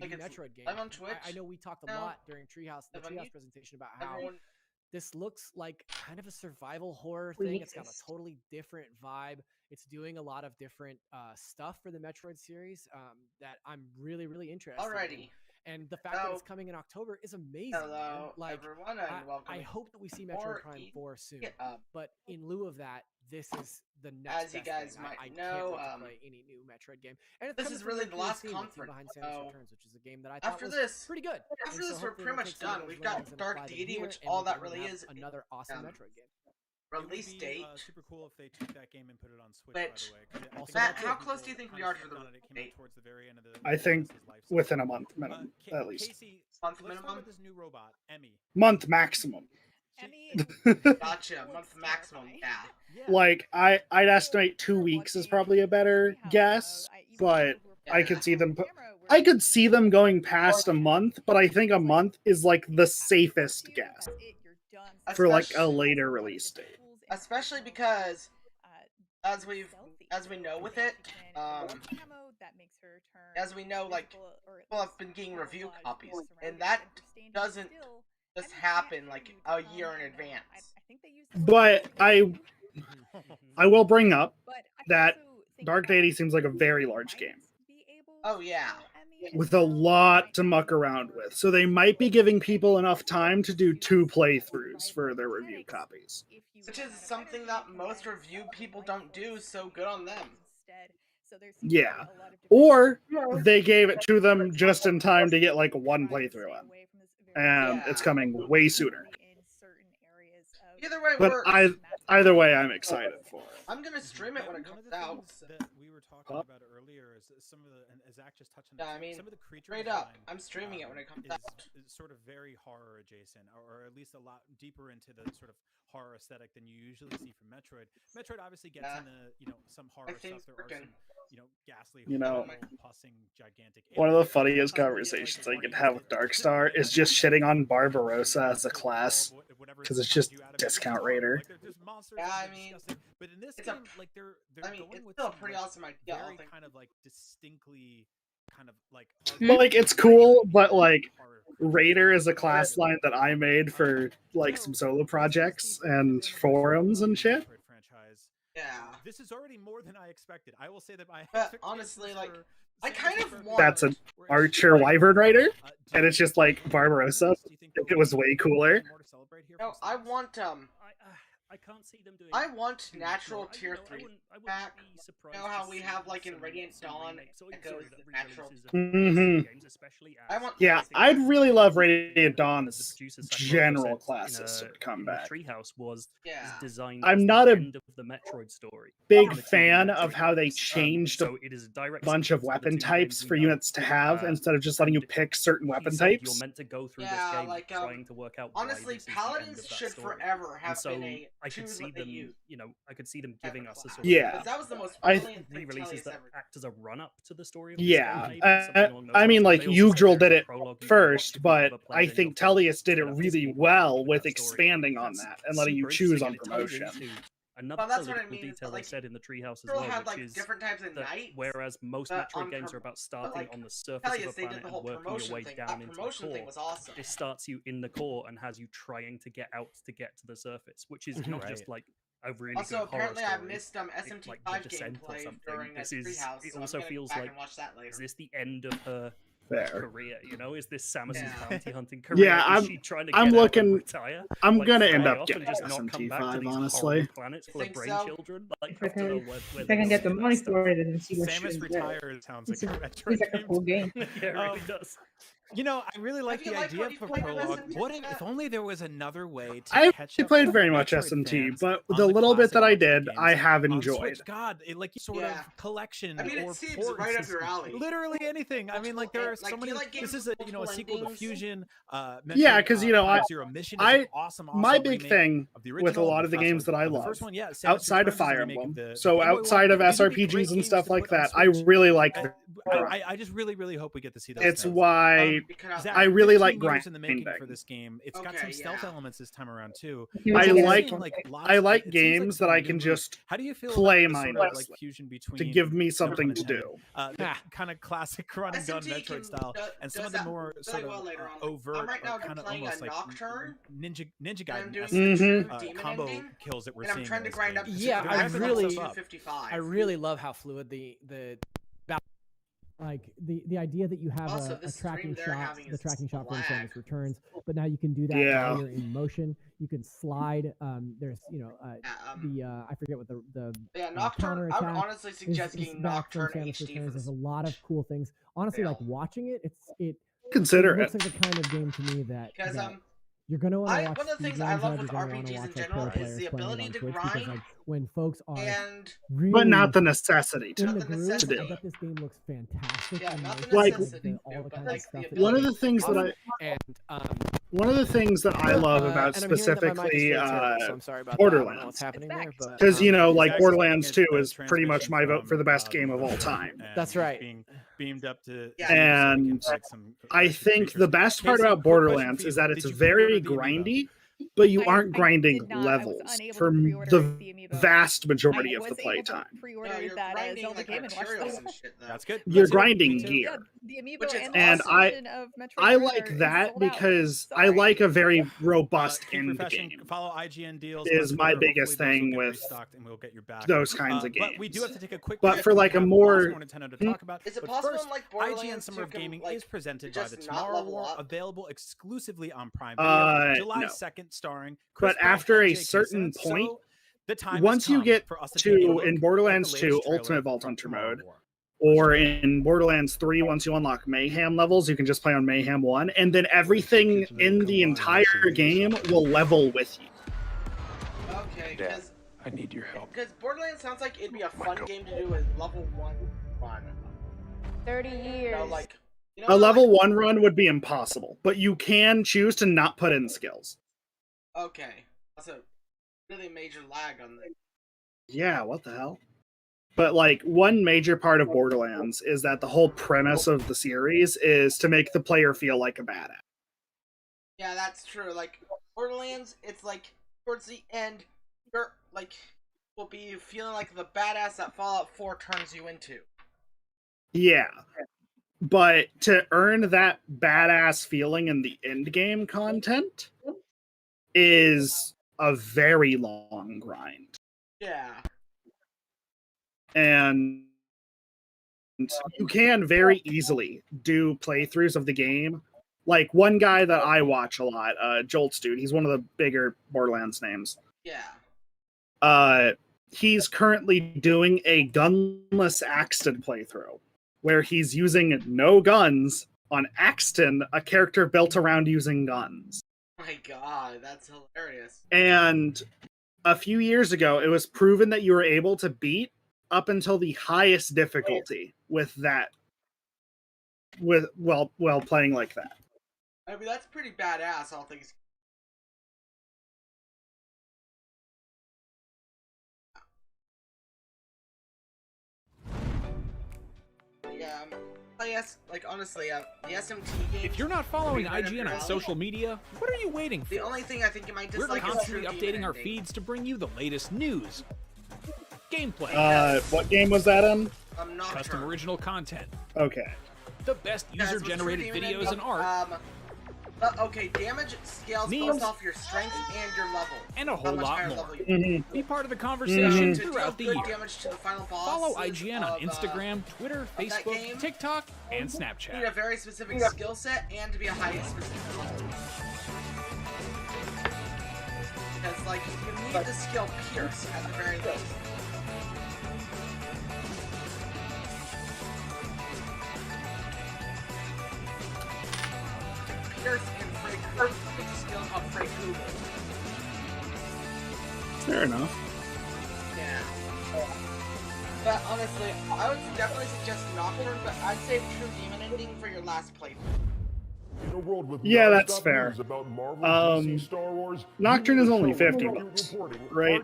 like Metroid game. I'm on Twitch. I know we talked a lot during the Treehouse presentation about how this looks like kind of a survival horror thing. It's got a totally different vibe. It's doing a lot of different stuff for the Metroid series that I'm really, really interested in. And the fact that it's coming in October is amazing. Hello, like, everyone, and welcome. I hope that we see Metroid Prime 4 soon. But in lieu of that, this is the next As you guys thing. might I know, can't wait to play any new Metroid game. And this is really the last conference behind Samus Returns, which is a game that I thought was pretty good. After this, we're pretty much done. We've got Dark Deity, which all that really is another awesome Metroid game. Release date. Super cool if they took that game and put it on Switch. Which, by the way. Matt, how close do you think we are to the date? I think within a month minimum, at least. Casey, month minimum. minimum. This new robot, Emmy. Month maximum. Gotcha. Month maximum. Yeah. Like I'd estimate 2 weeks is probably a better guess, but I could see them. I could see them going past a month, but I think a month is like the safest guess for like a later release date. Especially because, as we know with it, as we know, like people have been getting review copies, and that doesn't just happen like a year in advance. But I will bring up that Dark Deity seems like a very large game. Oh yeah. With a lot to muck around with. So they might be giving people enough time to do 2 playthroughs for their review copies. Which is something that most review people don't do, so good on them. Yeah. Or they gave it to them just in time to get like 1 playthrough on. And it's coming way sooner. Either way, but either way, I'm excited for it. I'm gonna stream it when it comes out. That we were talking about earlier is some of the, and Zach just touched on. Yeah, I mean, some of the creature straight up, I'm streaming it when it comes out. Is sort of very horror adjacent, or at least a lot deeper into the sort of horror aesthetic than you usually see from Metroid. Metroid obviously gets into some horror stuff. There are some ghastly, pussing, gigantic. One of the funniest conversations I can have with Darkstar is just shitting on Barbarossa as a class because it's just discount raider. Yeah, I mean, but in this game, like they're going with still a pretty awesome idea. Very kind of like distinctly, kind of like. Well, like it's cool, but like Raider is a class line that I made for like some solo projects and forums and shit. Yeah, this is already more than I expected. I will say that honestly, like, I kind of want. That's an Archer Wyvern Rider, and it's just like Barbarossa. It was way cooler. No, I want I can't see them doing. I want natural tier 3 back. You know how we have like in Radiant Dawn, it goes natural. I want. Yeah, I'd really love Radiant Dawn's general classes to come back. Treehouse was designed. I'm not a end of the Metroid story. Big fan of how they changed a bunch of weapon types for units to have instead of just letting you pick certain weapon types. You're meant to go through this game like, trying to work out. Honestly, Paladins should forever have been a. I could see them, I could see them giving us a sort of that was the most re-releases that act as a run-up to the story. Of I mean, like Yggdrasil did it first, but I think Tellius did it really well with expanding on that and letting you choose on promotion. Another that's what little I mean, detail like, they said in the Treehouse as well, had, which like, is different types of that knights, whereas most Metroid games are about starting on the surface of a planet and working your way down into the core, awesome. this starts you in the core and has you trying to get out to get to the surface, which is not just like a really also, good horror apparently, story. I missed SMT5 like The Descent or gameplay something. during This is. Treehouse, it so also feels like is this the end of her career? Is this Samus's bounty hunting career? Yeah, is she trying to get out and retire? I'm like, gonna end up getting getting SMT5, honestly. Planets full of brain children. Like, if I can get the money for it and see what Samus Retired sounds like a Metroid it's like a cool game. Yeah, it really does. I really like the idea of a prologue. What if only there was another way to I catch up played very with much Metroid SMT, fans but on the little bit that I classic did, games I have on enjoyed. Switch. God, like sort of collection. I mean, or it seems port right up system. your alley. Literally anything. I mean, like there are so many. This is a sequel to Fusion. Yeah, because Zero Mission. Awesome my big thing with a lot of the games that I love, outside of Fire Emblem, so outside of SRPGs and stuff like that, I really like. I just really hope we get to see those. It's why I really like grinding in the making for this game. It's got some stealth elements this time around too. I like games that I can just play mindlessly fusion between to give me something to do. The kind of classic run and gun Metroid style, and some of the more sort of overt, kind of almost like Ninja Gaiden combo kills that we're seeing. Yeah, I really love how fluid the like the idea that you have a tracking shot, the tracking shot for Samus Returns, but now you can do that while you're in motion. You can slide. There's I forget what the Nocturne. I would honestly suggest getting Nocturne HD. Returns. There's a lot of cool things. Honestly, like watching it, it looks like the kind of game to me that you're going to want to watch. One of the things I love with RPGs in general is the ability to grind. Because, like, when folks are really but not the necessity to, I bet this game looks fantastic. Yeah, not the necessity. One of the things that one of the things that I love about specifically Borderlands, because like Borderlands 2 is pretty much my vote for the best game of all time. That's right. Being beamed up to, and I think the best part about Borderlands is that it's very grindy, but you aren't grinding levels for the vast majority of the playtime. That's good. You're grinding gear. And I like that because I like a very robust end game. Follow IGN deals is my biggest thing with those kinds of games. But we do have to take a quick but for like a more Nintendo to talk about. Is it possible first, like Borderlands IGN Summer of Gaming is presented by the just Tomorrow War, available exclusively on Prime Video, July 2nd, starring Chris but after a certain point, once you get to in Borderlands 2 Ultimate Vault Hunter mode, or in Borderlands 3, once you unlock Mayhem levels, you can just play on Mayhem 1, and then everything in the entire game will level with you. Okay, because I need your help. Because Borderlands sounds like it'd be a fun game to do with level 1 run. 30 years. A level 1 run would be impossible, but you can choose to not put in skills. Okay. That's a really major lag on the... Yeah, what the hell? But, like, one major part of Borderlands is that the whole premise of the series is to make the player feel like a badass. Yeah, that's true. Like, Borderlands, it's like, towards the end, you're, like, will be feeling like the badass that Fallout 4 turns you into. Yeah. But to earn that badass feeling in the endgame content is a very long grind. Yeah. And you can very easily do playthroughs of the game. Like one guy that I watch a lot, Jolt's dude, he's one of the bigger Borderlands names. Yeah. He's currently doing a gunless Axton playthrough, where he's using no guns on Axton, a character built around using guns. My god, that's hilarious. And a few years ago, it was proven that you were able to beat up until the highest difficulty with that, while playing like that. I mean, that's pretty badass, all things. Yeah, like honestly, the SMT game. If you're not following IGN on social media, what are you waiting for? The only thing I think you might dislike is constantly updating our feeds to bring you the latest news, gameplay. What game was that in? Custom original content. Okay. The best user-generated videos and art. Okay, damage scales based off your strength and your level. And a whole lot more. Be part of the conversation throughout the year. Follow IGN on Instagram, Twitter, Facebook, TikTok, and Snapchat. You need a very specific skill set and to be a highly specific level. Because, like, you need the skill Pierce at the very least. Pierce and Frey the skill of Frey Kugel. Fair enough. Yeah. But honestly, I would definitely suggest Nocturne, but I'd say True Demon Ending for your last playthrough. Yeah, that's fair. Nocturne is only $50, right?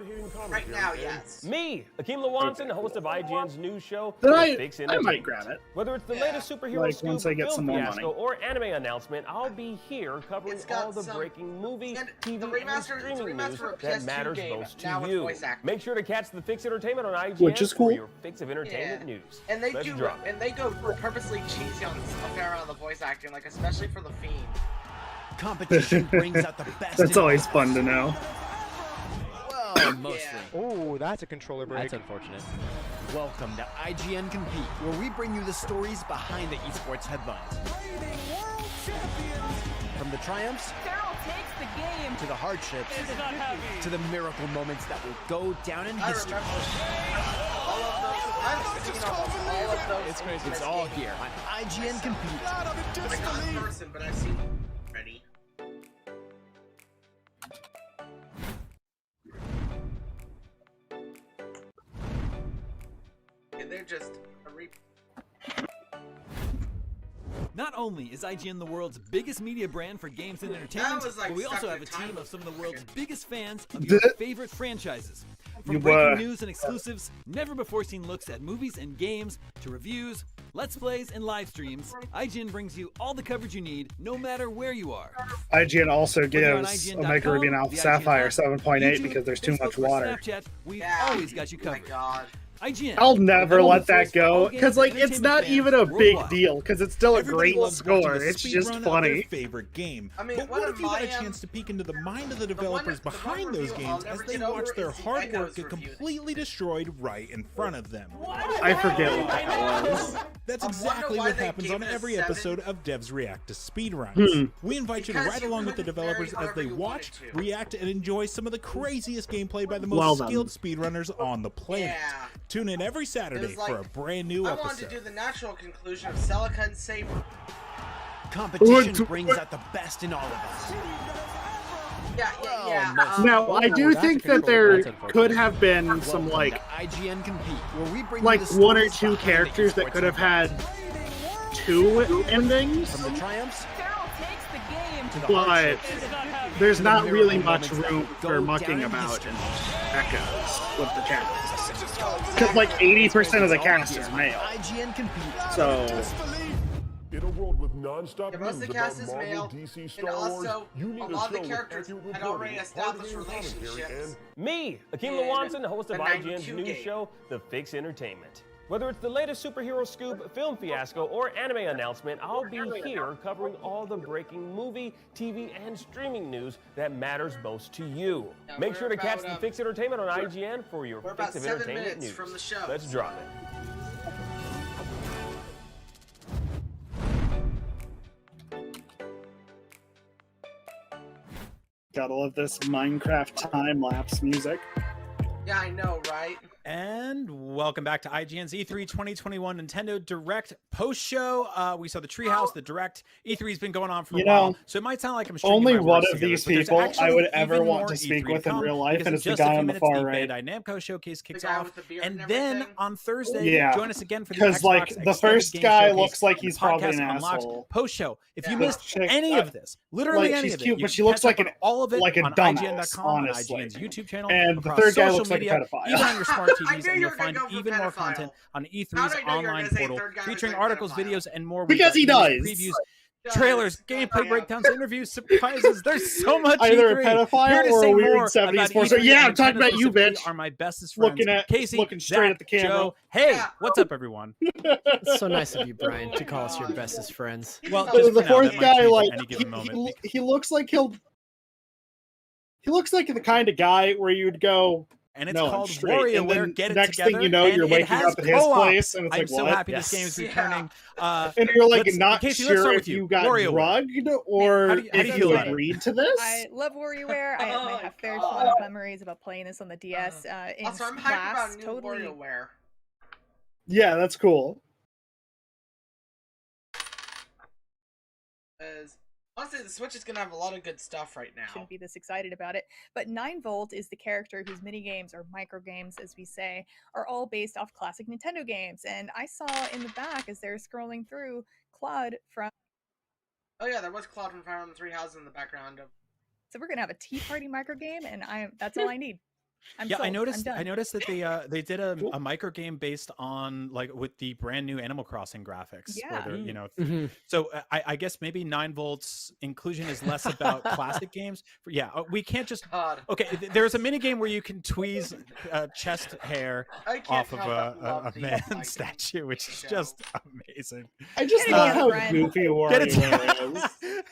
Right now, yes. Me, Akeem Lawanson, host of IGN's news show, Then The Fix I Entertainment. might grab it. Whether it's the latest superhero Like, scoop, once I get film some more fiasco, money. or anime announcement, I'll be here covering all the some- breaking movie, and TV, the and remaster- streaming it's a news remaster of a that PS2 matters game, most now to with you. voice acting. Make sure to catch The Fix Entertainment on IGN Which is cool. for your fix of entertainment news. And they Let's do, drop it. and they go purposely cheesy on a fair amount of the voice acting, like especially for the Fiend. Competition brings out the best. That's in always fun to know. Well, mostly. Oh, that's a controller break. That's unfortunate. Welcome to IGN Compete, where we bring you the stories behind the esports headlines. From the triumphs to the hardships to the miracle moments that will go down in I history. remember all of those. I've seen all of those. It's crazy. It's all here on IGN Compete. Like not in person, but I've seen already. And they're just a Not only is IGN the world's biggest media brand for games and entertainment, was, like, but we stuck also in have a time team of some of the world's fucking- biggest fans of your favorite franchises. From breaking news and exclusives, never-before-seen looks at movies and games, to reviews, Let's Plays, and live streams, IGN brings you all the coverage you need, no matter where you are. IGN also Whether you're on gives IGN.com, Omega Ruby and the Alpha IGN Sapphire app, 7.8 YouTube, because there's too Facebook, much or water. Snapchat, we've Yeah. always got you Oh my covered. god. IGN. I'll never the let voice that for all go games because, and like, it's not entertainment even a fans big worldwide. deal because it's still a Everybody great loves watching score. a It's speed just run of their funny. favorite game. I mean, But one what of if you got a my, chance to peek into the mind of the the developers one behind those review I'll games never as they get over watch their is the hard Echo's work get review. completely destroyed right in front of them? I forget what that was. That's I exactly wonder why what they happens gave on it a every 7. episode of Devs React to Speedruns. We invite you to Because ride you along with the couldn't developers vary as they however you watch, wanted to. react, and enjoy some of the craziest gameplay by the most Well done. skilled speedrunners on the planet. Yeah. Tune in every Saturday It was for a like- brand new I wanted to episode. do the natural conclusion of Celica and Saber. Competition brings out the best in all of us. Yeah. Now, I do think that there could have been some, Welcome like, to IGN Compete, where we bring like you the one or stories two behind the characters that esports could have headlines. had two endings, From the triumphs to the but hardships. there's to the not really miracle much moments that room will for go mucking down in about history. Echoes with the cast. Because, like, 80% of the cast is male. IGN Compete. So, In a world with non-stop Yeah, most of news the cast about is Marvel, male, DC, and Star Wars, also you need a a lot of show the with characters accurate had reporting, already established hard-hitting commentary, relationships. Me, Akeem In Lawanson, host of the IGN's 92 news game. show, The Fix Entertainment. Whether it's the latest superhero scoop, film fiasco, or anime announcement, I'll be here covering all the breaking movie, TV, and streaming news that matters most to you. Yeah, Make we're sure to catch about, The Fix Entertainment on IGN for your we're fix about of 7 entertainment minutes news. from the show. Let's drop it. gotta love this Minecraft time-lapse music. Yeah, I know, right? And welcome back to IGN's E3 2021 Nintendo Direct post-show. We saw the Treehouse, the Direct. E3 has been going on for a while, so it might sound like I'm stringing only my one words of together, these but there's people I actually would ever even want more to speak E3 with to in come, real life, because and in it's the just a guy few on the minutes, far the right. Bandai Namco showcase kicks guy off, with the beard and and then everything. on Thursday, Yeah, join us again for the because, Xbox like, the Extended first Game guy Showcase, looks like the he's probably Podcast an Unlocked asshole. post-show. If you Yeah. missed Chick, any of this, literally like, any she's of it, cute, you but she can looks catch up like on all of it like a on dumbass, IGN.com, on honestly. IGN's YouTube channel, And the across third guy social looks like a media, pedophile. even on your smart I TVs, knew and you you'll were gonna find go for even more pedophile. content on How E3's did I know you were online gonna say portal, third guy was featuring like articles, pedophile? videos, and more. Because he We've got does. news, previews, trailers, gameplay breakdowns, interviews, surprises. There's so much Either a E3. pedophile Here to or say a weird more 70s about sports E3 star. Yeah, and I'm talking Nintendo about you, specifically bitch. Are my bestest friends, Looking Casey, straight Zach, at the camera. Joe. Hey, Yeah. what's up, everyone? It's so nice of you, Brian, to call us your bestest friends. Well, The just the for now, fourth that might guy, change like, at any given moment. he looks like he looks like the kind of guy where you'd go, And it's no, I'm called straight. And WarioWare. then Get it next together. thing you know, and you're it waking has up at his co-op. place, and it's I'm like, so what? happy this game is returning. And you're like not Casey, let's start sure with if you. you got WarioWare. drugged or How do you if feel you about it? agreed to this. I love WarioWare. I have very fond memories about playing this on the DS in Also, I'm hyped class. about new Totally. WarioWare. Yeah, that's cool. Because honestly, the Switch is gonna have a lot of good stuff right now. Shouldn't be this excited about it. But 9V is the character whose mini games or micro games, as we say, are all based off classic Nintendo games. And I saw in the back as they're scrolling through Claude from Oh yeah, there was Claude from Fire Emblem Three Houses in the background. So we're gonna have a tea party micro game, and that's all I need. I'm yeah, sold. I noticed. I'm I noticed that they did a micro game based on like with the brand new Animal Crossing graphics. Yeah. Where they're, so I guess maybe 9 volts inclusion is less about classic games. We can't just. Okay, there's a mini game where you can tweeze chest hair off of a man statue, which is just amazing. I just love how goofy Wario is.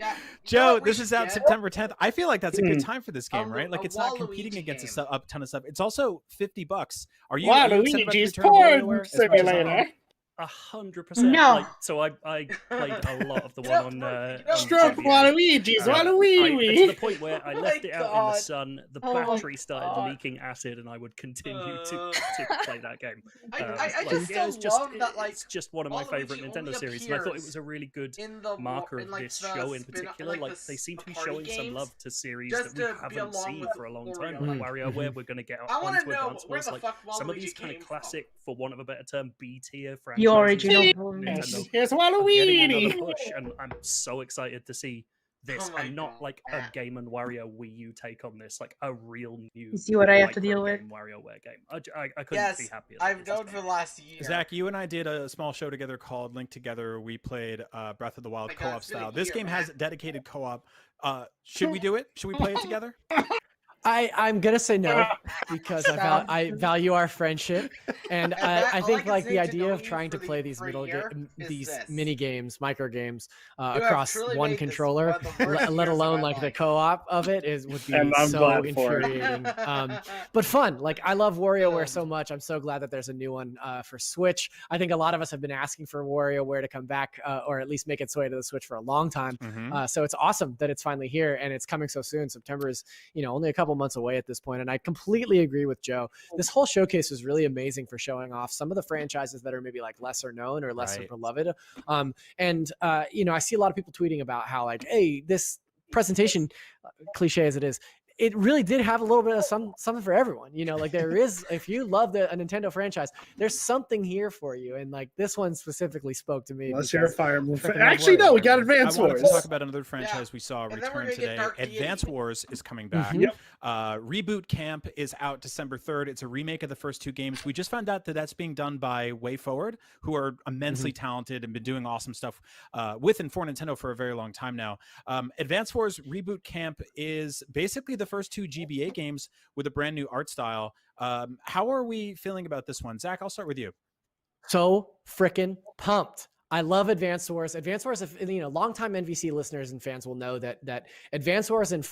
Yeah, Joe, this is out September 10th. I feel like that's a good time for this game, right? Like it's not competing against a ton of stuff. It's also $50. Are you Waluigi's Porn Simulator? 100%. No. Like, so I played a lot of the one on Stroke Waluigi's Waluigi. To the point where I left it out in the sun, the battery started leaking acid, and I would continue to play that game. It's just one of my favorite Nintendo series, and I thought it was a really good marker of this show in particular. Like they seem to be showing some love to series that we haven't seen for a long time, like WarioWare. We're going to get onto Advance Wars, like some of these kind of classic, for want of a better term, B-tier franchises. The original. Here's Waluigi. And I'm so excited to see this, and not like a Game and Wario Wii U take on this, like a real new. You see what I have to deal with? WarioWare game. I couldn't be happier. I've known for the last year. Zach, you and I did a small show together called Link Together. We played Breath of the Wild co-op style. This game has dedicated co-op. Should we do it? Should we play it together? I'm gonna say no because I value our friendship, and I think like the idea of trying to play these mini games, micro games across one controller, let alone like the co-op of it would be so infuriating. But fun. Like I love WarioWare so much. I'm so glad that there's a new one for Switch. I think a lot of us have been asking for WarioWare to come back or at least make its way to the Switch for a long time. So it's awesome that it's finally here and it's coming so soon. September is only a couple months away at this point, and I completely agree with Joe. This whole showcase was really amazing for showing off some of the franchises that are maybe like lesser known or lesser beloved. I see a lot of people tweeting about how like, hey, this presentation, cliche as it is, it really did have a little bit of something for everyone. Like there is, if you love a Nintendo franchise, there's something here for you. And like this one specifically spoke to me. Unless you're a Fire Emblem fan. Actually, no, we got Advance Wars. I wanted to talk about another franchise we saw return today. Advance Wars is coming back. Reboot Camp is out December 3rd. It's a remake of the first 2 games. We just found out that that's being done by WayForward, who are immensely talented and been doing awesome stuff with and for Nintendo for a very long time now. Advance Wars Reboot Camp is basically the first 2 GBA games with a brand new art style. How are we feeling about this one? Zach, I'll start with you. So freaking pumped. I love Advance Wars. Advance Wars, if longtime NVC listeners and fans will know that Advance Wars and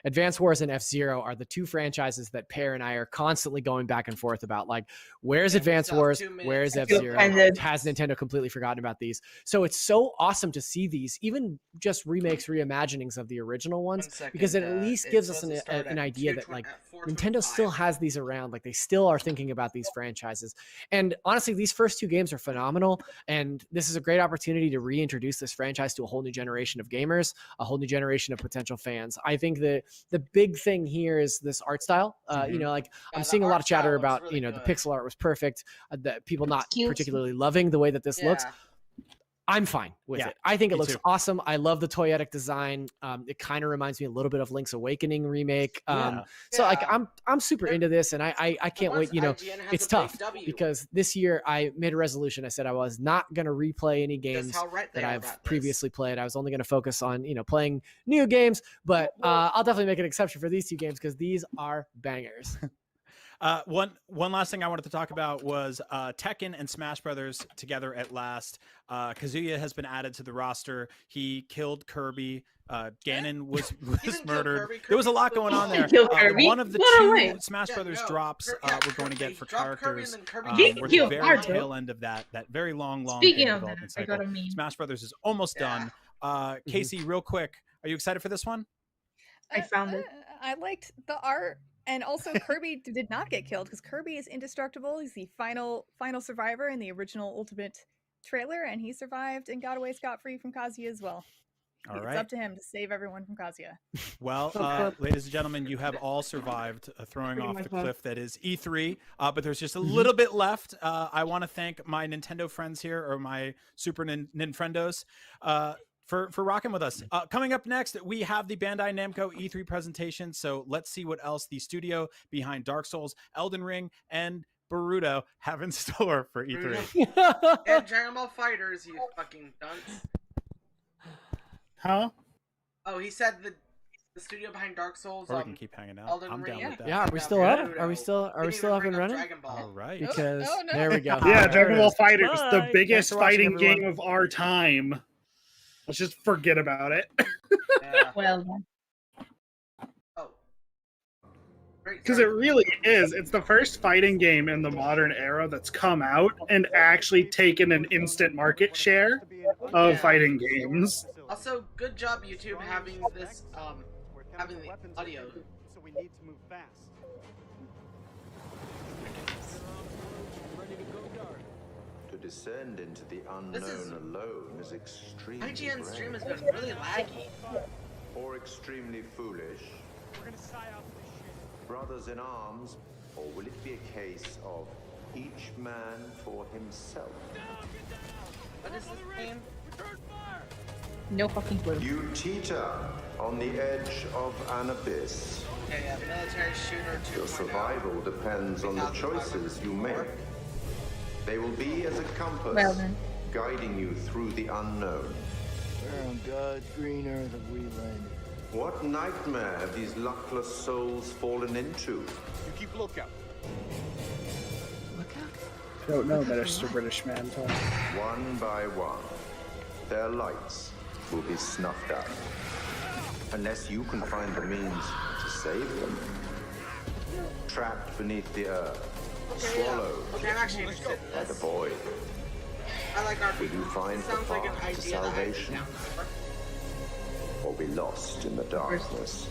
Advance Wars and F-Zero are the 2 franchises that Pear and I are constantly going back and forth about. Like, where's Advance Wars? Where's F-Zero? Has Nintendo completely forgotten about these? So it's so awesome to see these, even just remakes, reimaginings of the original ones, because it at least gives us an idea that like Nintendo still has these around. Like they still are thinking about these franchises. And honestly, these first 2 games are phenomenal. And this is a great opportunity to reintroduce this franchise to a whole new generation of gamers, a whole new generation of potential fans. I think the big thing here is this art style. I'm seeing a lot of chatter about, really the pixel art was perfect, that people not particularly loving the way that this looks. I'm fine with it. I think it looks awesome. I love the toyetic design. It kind of reminds me a little bit of Link's Awakening remake. So like I'm super into this, and I can't wait. It's tough because this year I made a resolution. I said I was not going to replay any games that I've previously played. I was only going to focus on playing new games. But I'll definitely make an exception for these 2 games because these are bangers. One last thing I wanted to talk about was Tekken and Smash Brothers together at last. Kazuya has been added to the roster. He killed Kirby. Ganon was murdered. There was a lot going on there. One of the 2 Smash Brothers drops we're going to get for characters. We're at the very tail end of that very long development cycle. Smash Brothers is almost done. Casey, real quick, are you excited for this one? I found it. I liked the art. And also Kirby did not get killed because Kirby is indestructible. He's the final survivor in the original Ultimate trailer, and he survived and got away scot-free from Kazuya as well. All right. It's up to him to save everyone from Kazuya. Well, ladies and gentlemen, you have all survived throwing off the cliff that is E3, but there's just a little bit left. I want to thank my Nintendo friends here, or my Super Ninfrendos, for rocking with us. Coming up next, we have the Bandai Namco E3 presentation, so let's see what else the studio behind Dark Souls, Elden Ring, and Boruto have in store for E3. And Dragon Ball FighterZ, you fucking dunce. Huh? Oh, he said the studio behind Dark Souls. Or we can keep hanging out. Elden I'm Ring. down with that. Yeah, are we still up? Are we still up and running? All right. Because there we go. Yeah, Dragon Ball FighterZ, the biggest Thanks for watching, fighting game everyone. of our time. Let's just forget about it. Yeah. Well, Oh. Because it really is. It's the first fighting game in the modern era that's come out and actually taken an instant market share of fighting games. Also, good job YouTube having this having the audio. So we need to move fast. To descend into the unknown alone is extremely IGN stream has brave. been really laggy. Or extremely foolish. We're gonna sigh out for this shit. Brothers in arms, or will it be a case of each man for himself? What is this game? no fucking clue. You teeter on the edge of an abyss. Okay, yeah, military shooter 2.0. Your survival depends on the choices you make. They will be as a compass, Well then. guiding you through the unknown. Where on God's green earth have we landed? What nightmare have these luckless souls fallen into? You keep lookout. Don't know, Mr. British man. One by one, their lights will be snuffed out. Unless you can find the means to save them. Trapped beneath the earth, swallowed Okay, I'm actually interested by in the this. void. I like our. Will you find the Sounds like an path to idea that I could salvation? down for. Or be lost in the darkness?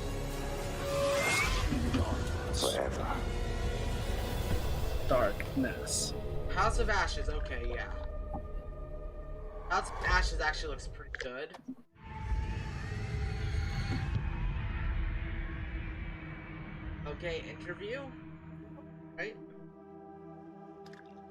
Forever. Darkness. House of Ashes, okay, yeah. House of Ashes actually looks pretty good. Okay, interview? Right?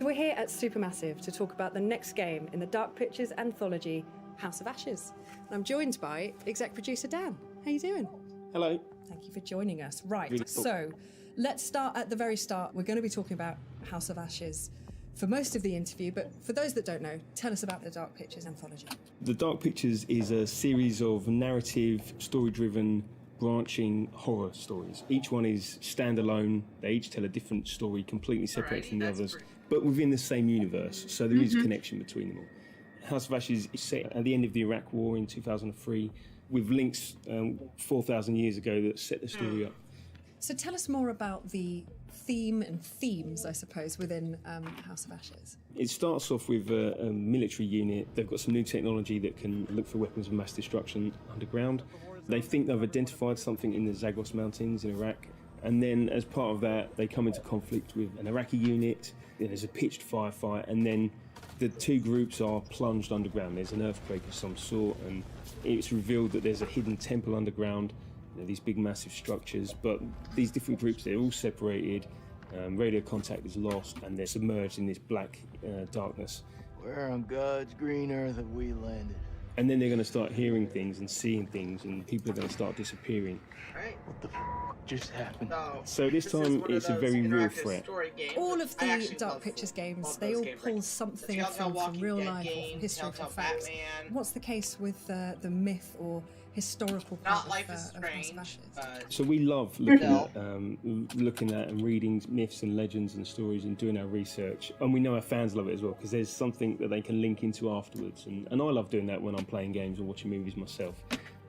We're here at Supermassive to talk about the next game in the Dark Pictures anthology, House of Ashes. And I'm joined by exec producer Dan. How you doing? Hello. Thank you for joining us. Right, Really cool. so let's start at the very start. We're going to be talking about House of Ashes for most of the interview, but for those that don't know, tell us about the Dark Pictures anthology. The Dark Pictures is a series of narrative, story-driven, branching horror stories. Each one is standalone. They each tell a different story, completely separate from the others, but within the same universe. So there is a connection between them all. House of Ashes is set at the end of the Iraq War in 2003, with links 4,000 years ago that set the story up. So tell us more about the theme and themes, I suppose, within House of Ashes. It starts off with a military unit. They've got some new technology that can look for weapons of mass destruction underground. They think they've identified something in the Zagros Mountains in Iraq. And then as part of that, they come into conflict with an Iraqi unit. There's a pitched firefight, and then the two groups are plunged underground. There's an earthquake of some sort, and it's revealed that there's a hidden temple underground. You know, these big massive structures, but these different groups, they're all separated. Radio contact is lost, and they're submerged in this black darkness. Where on God's green earth have we landed? And then they're going to start hearing things and seeing things, and people are going to start disappearing. Right. What the just happened? So this time it's a very real threat. All of the Dark Pictures games, they all pull something from real life or from history, from facts. What's the case with the myth or historical part of House of Ashes? So we love looking at and reading myths and legends and stories and doing our research, and we know our fans love it as well because there's something that they can link into afterwards, and I love doing that when I'm playing games and watching movies myself.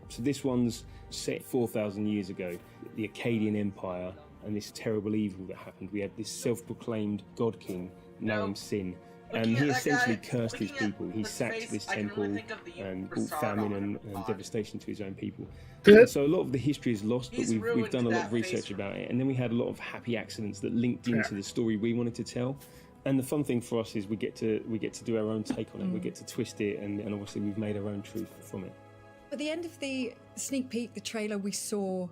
So this one's set 4,000 years ago, the Akkadian Empire and this terrible evil that happened. We had this self-proclaimed god king, Naram Sin, and he essentially cursed his people. He sacked this temple and brought famine and devastation to his own people. And so a lot of the history is lost, but we've done a lot of research about it, and then we had a lot of happy accidents that linked into the story we wanted to tell. And the fun thing for us is we get to do our own take on it. We get to twist it, and obviously we've made our own truth from it. At the end of the sneak peek, the trailer, we saw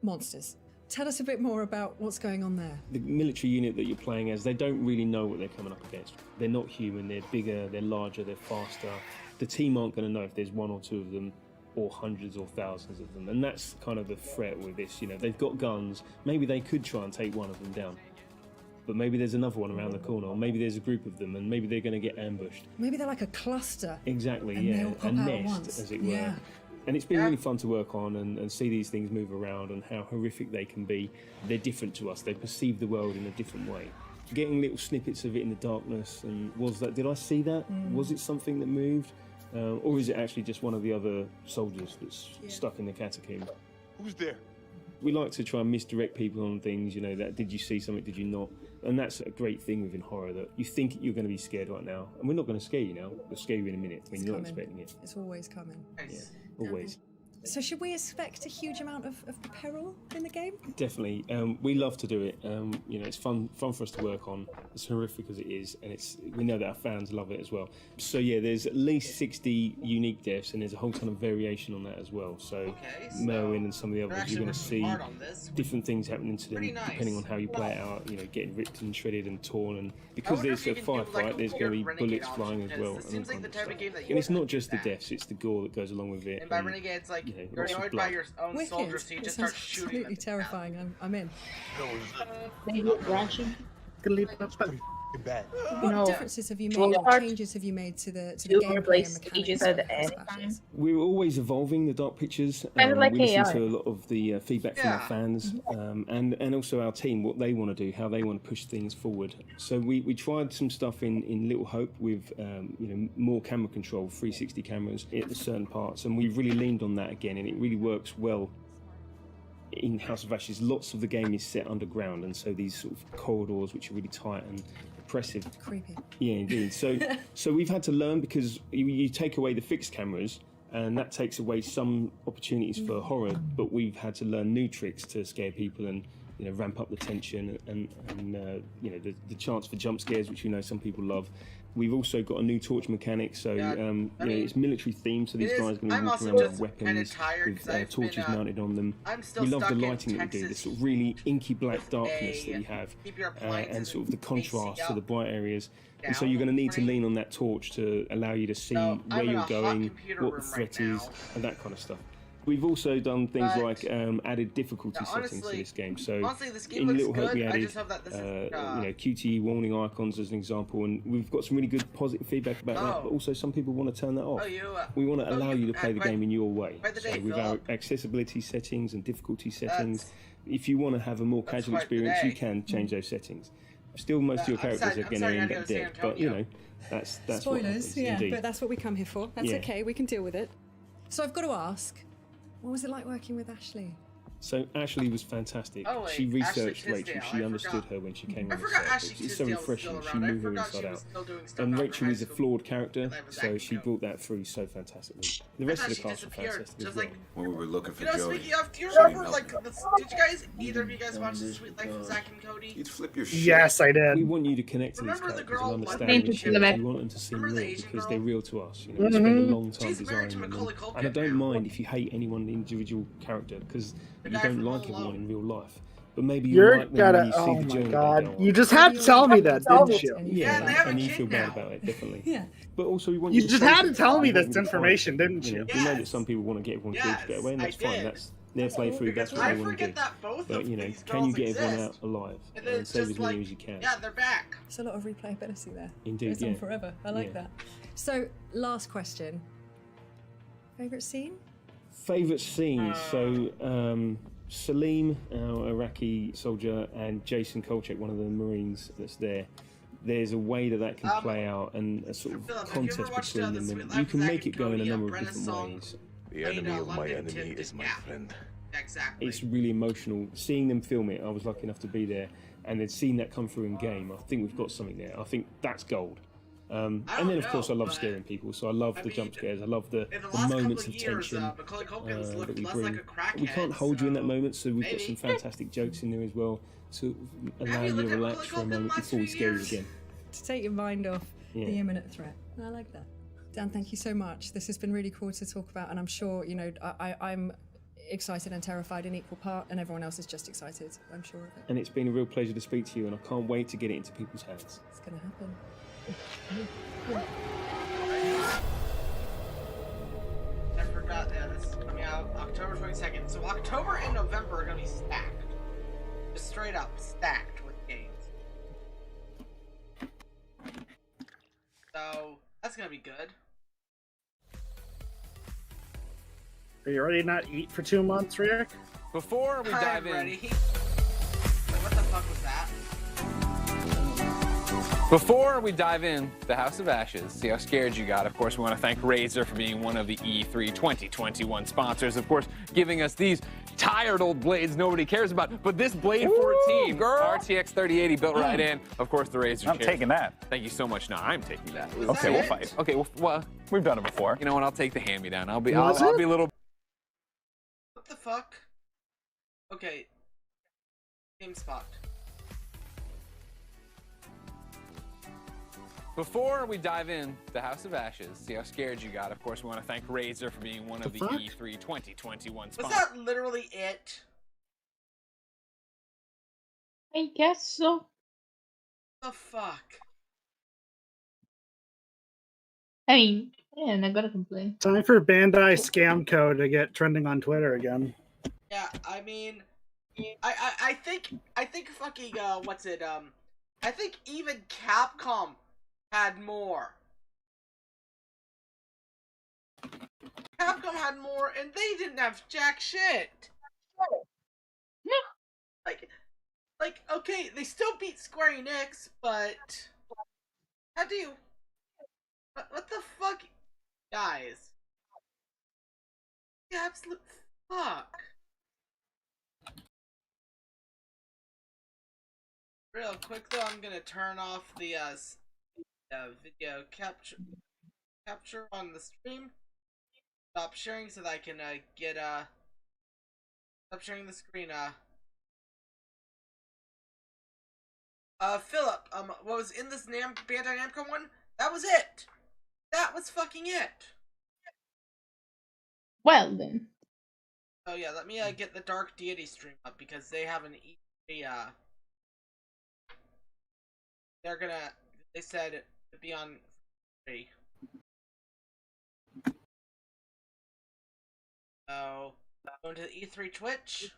monsters. Tell us a bit more about what's going on there. The military unit that you're playing as, they don't really know what they're coming up against. They're not human, they're bigger, they're larger, they're faster. The team aren't going to know if there's one or two of them or hundreds or thousands of them. And that's kind of the threat with this. You know, they've got guns. Maybe they could try and take one of them down. But maybe there's another one around the corner, or maybe there's a group of them, and maybe they're going to get ambushed. Maybe they're like a cluster. Exactly, and yeah. They'll pop a out nest, once. as it were. Yeah. And it's been really fun to work on and see these things move around and how horrific they can be. They're different to us. They perceive the world in a different way. Getting little snippets of it in the darkness, and did I see that? Was it something that moved? Or is it actually just one of the other soldiers that's stuck in the catacomb? Who's there? We like to try and misdirect people on things, you know, that did you see something, did you not? And that's a great thing within horror, that you think you're going to be scared right now, and we're not going to scare you now, we'll scare you in a minute when you're not expecting it. It's always coming. Yeah, always. So should we expect a huge amount of peril in the game? Definitely. We love to do it. You know, it's fun for us to work on, as horrific as it is, and we know that our fans love it as well. So yeah, there's at least 60 unique deaths, and there's a whole ton of variation on that as well. So Merwin and some of the others, you're going to see different things happening to them depending on how you play it out, you know, getting ripped and shredded and torn, and because there's a firefight, there's going to be bullets flying as well. And it's not just the deaths, it's the gore that goes along with it. And by Renegades, like, you're annoyed by your own soldiers, so you just start shooting them. Absolutely terrifying. I'm in. What differences have you made, or changes have you made to the gameplay and mechanics? We're always evolving the Dark Pictures. We listen to a lot of the feedback from our fans, and also our team, what they want to do, how they want to push things forward. So we tried some stuff in Little Hope with you know, more camera control, 360 cameras at certain parts, and we've really leaned on that again, and it really works well. In House of Ashes, lots of the game is set underground, and so these sort of corridors, which are really tight and oppressive. Creepy. Yeah, indeed. So we've had to learn, because you take away the fixed cameras, and that takes away some opportunities for horror. But we've had to learn new tricks to scare people and, you know, ramp up the tension and you know, the chance for jump scares, which we know some people love. We've also got a new torch mechanic, so you know, it's military themed, so these guys are going to walk around with weapons with torches mounted on them. We love the lighting that we do, the sort of really inky black darkness that we have, and sort of the contrast to the bright areas. And so you're going to need to lean on that torch to allow you to see where you're going, what the threat is, and that kind of stuff. We've also done things like added difficulty settings to this game. So in Little Hope we added you know, QTE warning icons as an example, and we've got some really good positive feedback about that, but also some people want to turn that off. We want to allow you to play the game in your way. So with our accessibility settings and difficulty settings, if you want to have a more casual experience, you can change those settings. Still, most of your characters are going to end up dead, but you know, that's spoilers, what happens, yeah, indeed. but that's what we come here for. That's okay, we can deal with it. So I've got to ask, what was it like working with Ashley? So Ashley was fantastic. She researched Rachel. She understood her when she came on the set. It's so refreshing. She knew her inside out. And Rachel is a flawed character, so she brought that through so fantastically. The rest of the cast were fantastic as well. When we were looking for Joey. Speaking of, do you remember, like, did you guys, either of you guys watch The Sweet Life of Zack and Cody? You'd flip your shit. Yes, I did. We want you to connect to these characters and understand them. We want them to seem real because they're real to us. You know, we spend a long time designing them, and I don't mind if you hate any one individual character, because you don't like everyone in real life, but maybe you like them when you see the journey. God, you just had to tell me that, didn't you? Yeah, and you feel bad about it, definitely. Yeah. But also, we want you just had to tell me this information, didn't you? We know that some people want to get everyone killed to get away, and that's fine. That's their playthrough. That's what they want to do. But you know, can you get everyone out alive and save as many as you can? Yeah, they're back. There's a lot of replayability there. Indeed, goes on forever. I like that. So, last question. Favorite scene? Favorite scene. So. Salim, our Iraqi soldier, and Jason Kolchak, one of the Marines that's there, there's a way that can play out, and a sort of contest between them, and you can make it go in a number of different ways. The enemy of my enemy is my friend. Exactly. It's really emotional. Seeing them film it, I was lucky enough to be there, and then seeing that come through in game, I think we've got something there. I think that's gold. And then, of course, I love scaring people, so I love the jump scares. I love the moments of tension that we bring. We can't hold you in that moment, so we've got some fantastic jokes in there as well to allow you to relax for a moment before we scare you again. To take your mind off the imminent threat. I like that. Dan, thank you so much. This has been really cool to talk about, and I'm sure, you know, I'm excited and terrified in equal part, and everyone else is just excited, I'm sure of it. And it's been a real pleasure to speak to you, and I can't wait to get it into people's hands. It's going to happen. I forgot this is coming out October 22nd. So October and November are going to be stacked. Just straight up stacked with games. So that's going to be good. Are you ready to not eat for 2 months, Rieck? Before we dive in... Ready. Wait, what the fuck was that? Before we dive in the House of Ashes, see how scared you got. Of course, we want to thank Razer for being one of the E3 2021 sponsors. Of course, giving us these tired old blades nobody cares about. But this Blade 14 RTX 3080 built right in. Of course, the Razer. I'm taking that. Thank you so much. No, I'm taking that. Okay, we'll fight. Okay, well, we've done it before. You know what? I'll take the hand-me-down. I'll be a little. What the fuck? Okay. GameSpot. Before we dive in the House of Ashes, see how scared you got. Of course, we want to thank Razer for being one of the E3 2021 sponsors. Was that literally it? I guess so. The fuck? I mean, yeah, I'm not gonna complain. Time for Bandai scam code to get trending on Twitter again. Yeah, I mean, I think fucking what's it? I think even Capcom had more. Capcom had more, and they didn't have jack shit. Like, okay, they still beat Square Enix, but how do you? What the fuck, guys? The absolute fuck. Real quick though, I'm gonna turn off the video capture on the stream. Stop sharing so that I can get stop sharing the screen. Philip, what was in this Bandai Namco one? That was it. That was fucking it. Well then. Oh yeah, let me get the Dark Deity stream up because they have an E3 they said it'd be on free. So, going to the E3 Twitch.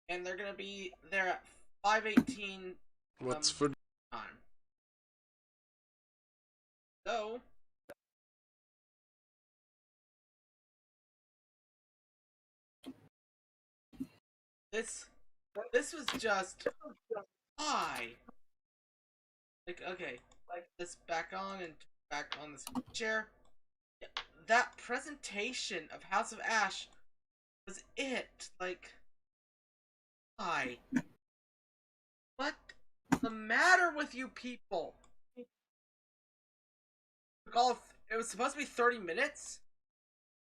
And they're gonna be there at 5:18 What's for time. So, this was just why? Like, okay, like this back on and back on this chair. Yeah, that presentation of House of Ash was it. Like, why? What's the matter with you people? It was supposed to be 30 minutes?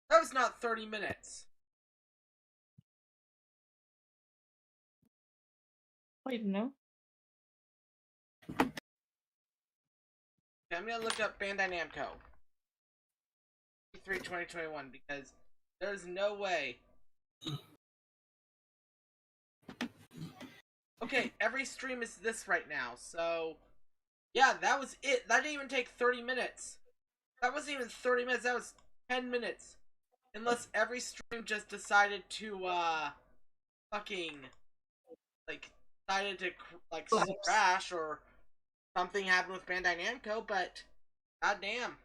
That was not 30 minutes. I don't know. I'm gonna look up Bandai Namco E3 2021 because there's no way. Okay, every stream is this right now, so yeah, that was it. That didn't even take 30 minutes. That wasn't even 30 minutes. That was 10 minutes. Unless every stream just decided to fucking like decided to like crash or something happened with Bandai Namco, but goddamn.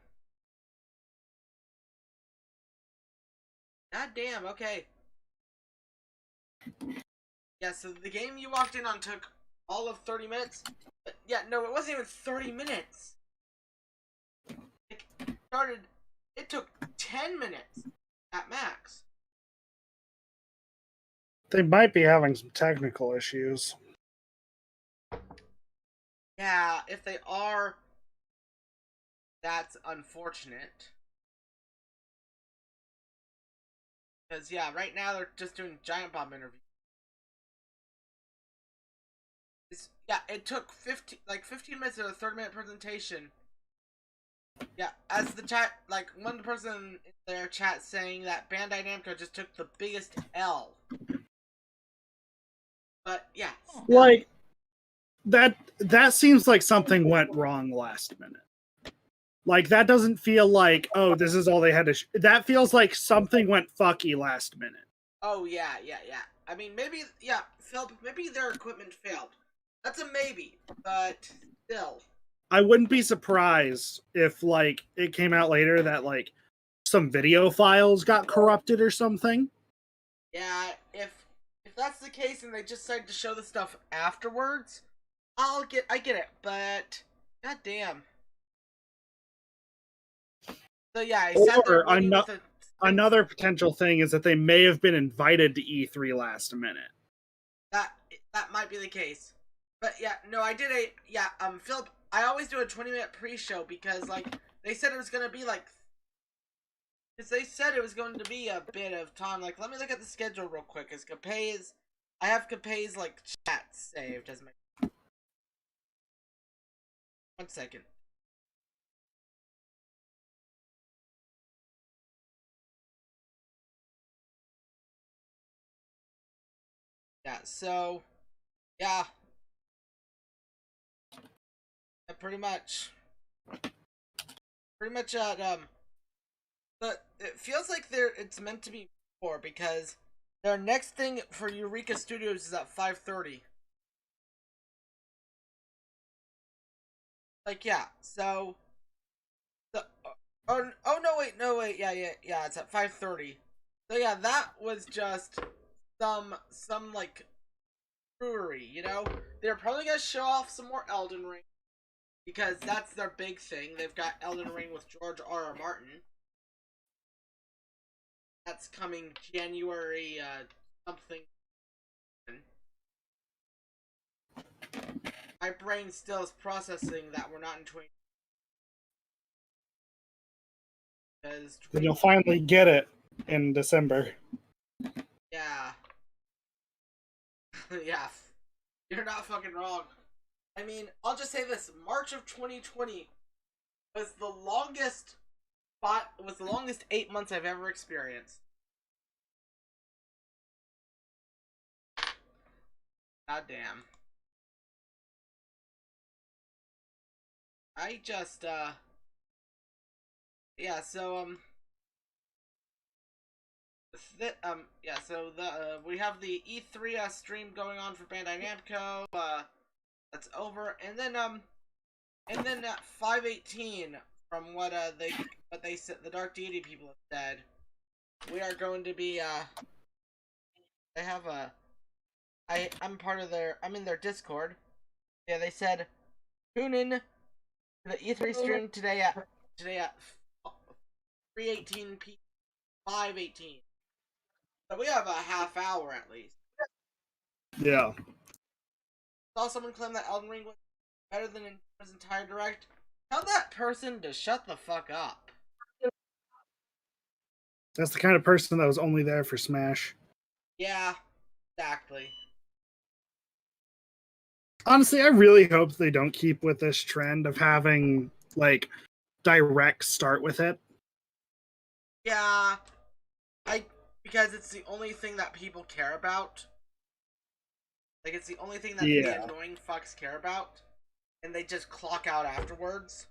Goddamn, okay. Yeah, so the game you walked in on took all of 30 minutes. But yeah, no, it wasn't even 30 minutes. It took 10 minutes at max. They might be having some technical issues. Yeah, if they are, that's unfortunate. Because, yeah, right now they're just doing Giant Bomb interviews. Yeah, it took 15 minutes of a 30-minute presentation Yeah, as the chat, like, one person in their chat saying that Bandai Namco just took the biggest L. But, yeah. Like, that seems like something went wrong last minute. Like, that doesn't feel like, oh, this is all they had to... That feels like something went fucky last minute. Oh, yeah. I mean, maybe, yeah, Philip, maybe their equipment failed. That's a maybe, but still. I wouldn't be surprised if, like, it came out later that, like, some video files got corrupted or something. Yeah, if that's the case and they just decided to show the stuff afterwards, I get it, but goddamn. So yeah, I sat there waiting with another potential thing is that they may have been invited to E3 last minute. That might be the case. But yeah, no, I did Philip, I always do a 20-minute pre-show because, like, they said it was going to be, like, because they said it was going to be a bit of time. Like, let me look at the schedule real quick, because I have Capay's, like, chat saved as my... 1 second. Yeah, so, yeah. Pretty much but it feels like it's meant to be more, because their next thing for Eureka Studios is at 5:30. Like, yeah, so oh no wait, yeah, it's at 5:30. So yeah, that was just some like brewery, you know? They're probably gonna show off some more Elden Ring, because that's their big thing. They've got Elden Ring with George R.R. Martin. That's coming January something. My brain still is processing that we're not in 20. Then you'll finally get it in December. Yeah. Yeah. You're not fucking wrong. I mean, I'll just say this: March of 2020 was the longest 8 months I've ever experienced. God damn. I just yeah, so yeah, so we have the E3 stream going on for Bandai Namco. That's over, and then at 5:18, from what they said, the Dark Deity people have said, we are going to be they have I'm in their Discord. Yeah, they said tune in to the E3 stream today at 3:18 p. 5:18. So we have a half hour at least. Yeah. Saw someone claim that Elden Ring was better than his entire direct. Tell that person to shut the fuck up. That's the kind of person that was only there for Smash. Yeah, exactly. Honestly, I really hope they don't keep with this trend of having, like, direct start with it. Yeah, because it's the only thing that people care about. Like, it's the only thing that the annoying fucks care about, and they just clock out afterwards.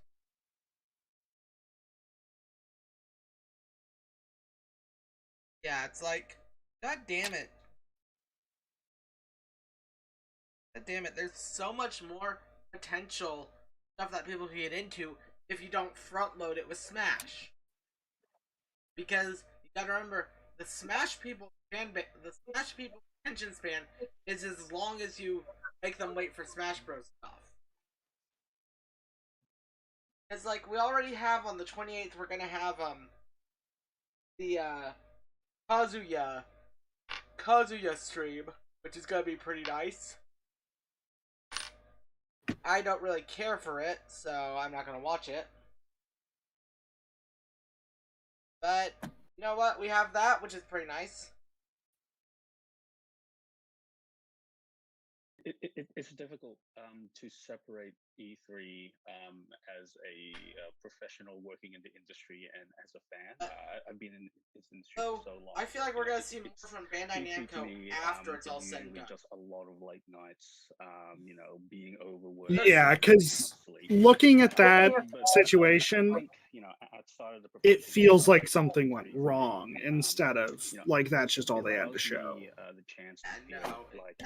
Yeah, it's like, god damn it. God damn it, there's so much more potential stuff that people can get into if you don't front load it with Smash. Because you gotta remember, the Smash people attention span is as long as you make them wait for Smash Bros. Stuff. It's like, we already have on the 28th, we're gonna have the Kazuya stream, which is gonna be pretty nice. I don't really care for it, so I'm not gonna watch it. But you know what? We have that, which is pretty nice. It's difficult to separate E3 as a professional working in the industry and as a fan. I've been in this industry for so long. I feel like we're gonna see more from Bandai Namco after it's all said and done. Just a lot of late nights, being overworked. Yeah, because looking at that situation, it feels like something went wrong instead of like that's just all they had to show. The chance to feel like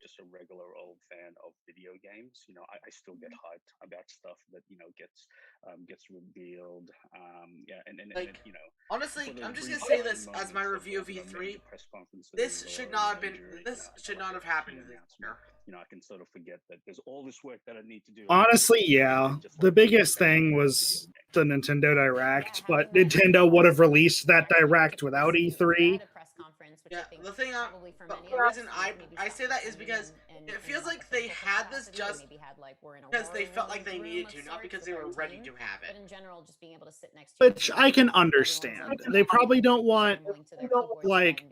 just a regular old fan of video games. I still get hyped about stuff that gets revealed. Honestly, I'm just gonna say this as my review of E3. This should not have happened this year. I can sort of forget that there's all this work that I need to do. Honestly, yeah. The biggest thing was the Nintendo Direct, but Nintendo would have released that Direct without E3. Yeah, the reason I say that is because it feels like they had this just because they felt like they needed to, not because they were ready to have it. Which I can understand. They probably don't want, like,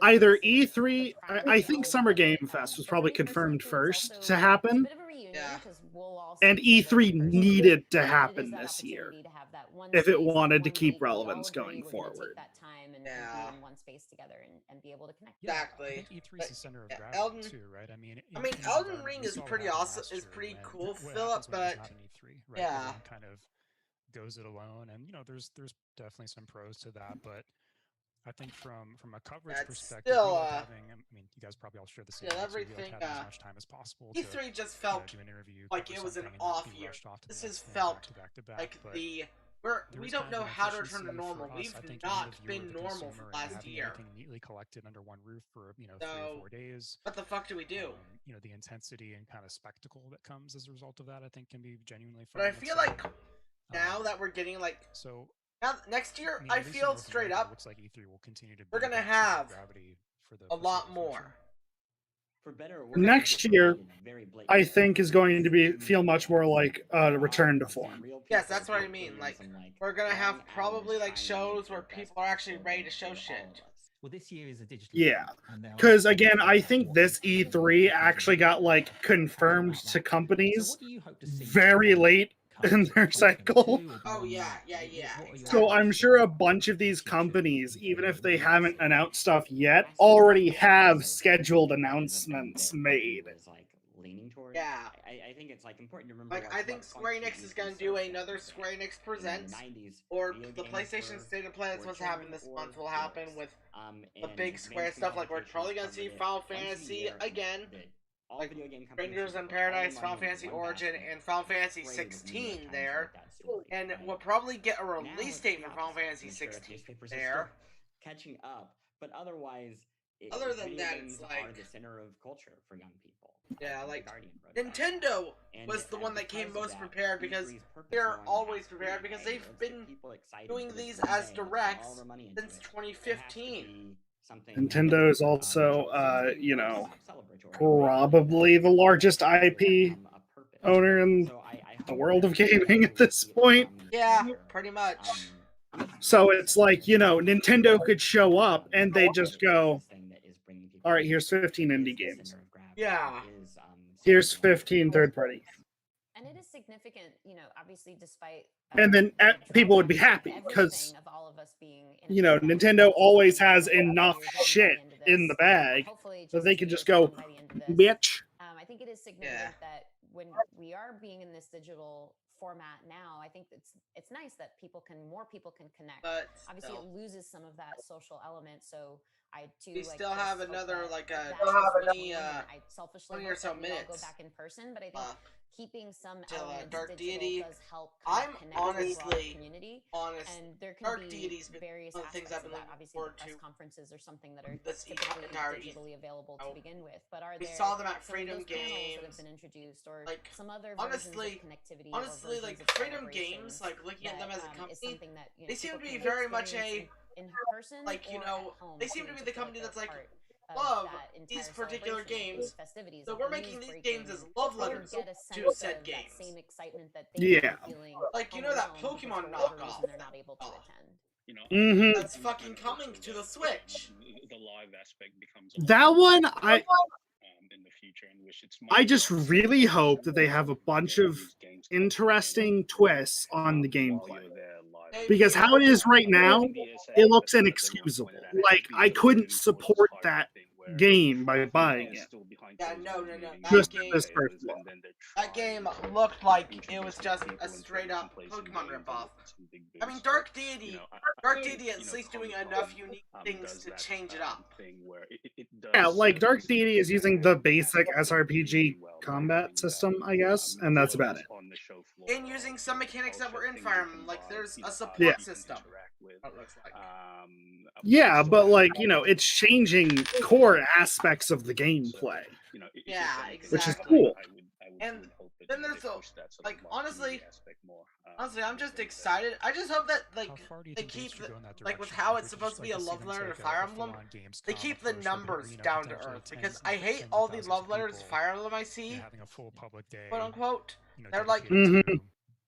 either E3, I think Summer Game Fest was probably confirmed first to happen. Yeah. And E3 needed to happen this year if it wanted to keep relevance going forward. Yeah. One space together and be able to connect. Exactly. I think E3 is the center of gravity too, right? I mean, Elden Ring is pretty awesome. Is pretty cool, Philip. But yeah, everyone kind of goes it alone, and there's definitely some pros to that, but I think from a coverage perspective, still, you guys probably all share the same. Everything. Having as much time as possible. E3 just felt do an interview, like it was an off year. This has felt like we don't know how to return to normal. We've not been normal for last year. Neatly collected under one roof for 3 or 4 days. What the fuck do we do? The intensity and kind of spectacle that comes as a result of that, I think, can be genuinely fun. But I feel like now that we're getting now next year, I feel straight up, looks like E3 will continue to we're gonna have a lot more. Next year, I think, is going to feel much more like a return to form. Yes, that's what I mean. Like, we're gonna have probably shows where people are actually ready to show shit. Well, this year is a digital. Yeah, because again, I think this E3 actually got confirmed to companies very late in their cycle. Oh yeah. Exactly. So I'm sure a bunch of these companies, even if they haven't announced stuff yet, already have scheduled announcements made. Yeah. I think it's important to remember. I think Square Enix is gonna do another Square Enix Presents, or the PlayStation State of Play that's supposed to happen this month will happen with the big Square stuff. We're probably gonna see Final Fantasy again. Strangers in Paradise, Final Fantasy Origin, and Final Fantasy 16 there. And we'll probably get a release date for Final Fantasy 16 there. Catching up, but otherwise, other than that, it's are the center of culture for young people. Yeah, Nintendo was the one that came most prepared because they're always prepared because they've been doing these as directs since 2015. Nintendo is also, probably the largest IP owner in the world of gaming at this point. Yeah, pretty much. So it's Nintendo could show up and they just go, all right, here's 15 indie games. Yeah. Here's 15 third-party. And it is significant, obviously, despite. And then people would be happy because, Nintendo always has enough shit in the bag that they could just go, bitch. I think it is significant that when we are being in this digital format now, I think it's nice that more people can connect. But obviously, it loses some of that social element. So I too. We still have another 20 or so minutes. Go back in person, but I think keeping some elements Dark digital Deity. does help. I'm honestly community. And there can Dark be Deity's various one of the things I've been looking obviously, forward press to. conferences or something that are typically digitally available to begin with. But are we there saw them at some Freedom of those panels Games that have been introduced, or some other honestly, versions of connectivity? Honestly, or versions of Freedom Games, looking at them as a company, they seem to be very much in person, they seem to be the company that's love these particular games, so we're making these games as love letters to said games. Yeah. That Pokemon knockoff. They're not able to attend. That's fucking coming to the Switch. The live aspect becomes that one. in the future in which it's. I just really hope that they have a bunch of interesting twists on the gameplay. Because how it is right now, it looks inexcusable. Like, I couldn't support that game by buying it. Yeah, no. Just this first look. That game looked like it was just a straight up Pokemon ripoff. I mean, Dark Deity at least doing enough unique things to change it up. Yeah, like Dark Deity is using the basic SRPG combat system, I guess, and that's about it. And using some mechanics that were in Fire Emblem, like there's a support system. It looks like. Yeah, but like, you know, it's changing core aspects of the gameplay. Yeah, exactly. Which is cool. And then there's like honestly, I'm just excited. I just hope that like they keep like with how it's supposed to be a love letter to Fire Emblem, they keep the numbers down to earth because I hate all the love letters to Fire Emblem I see, quote unquote. They're like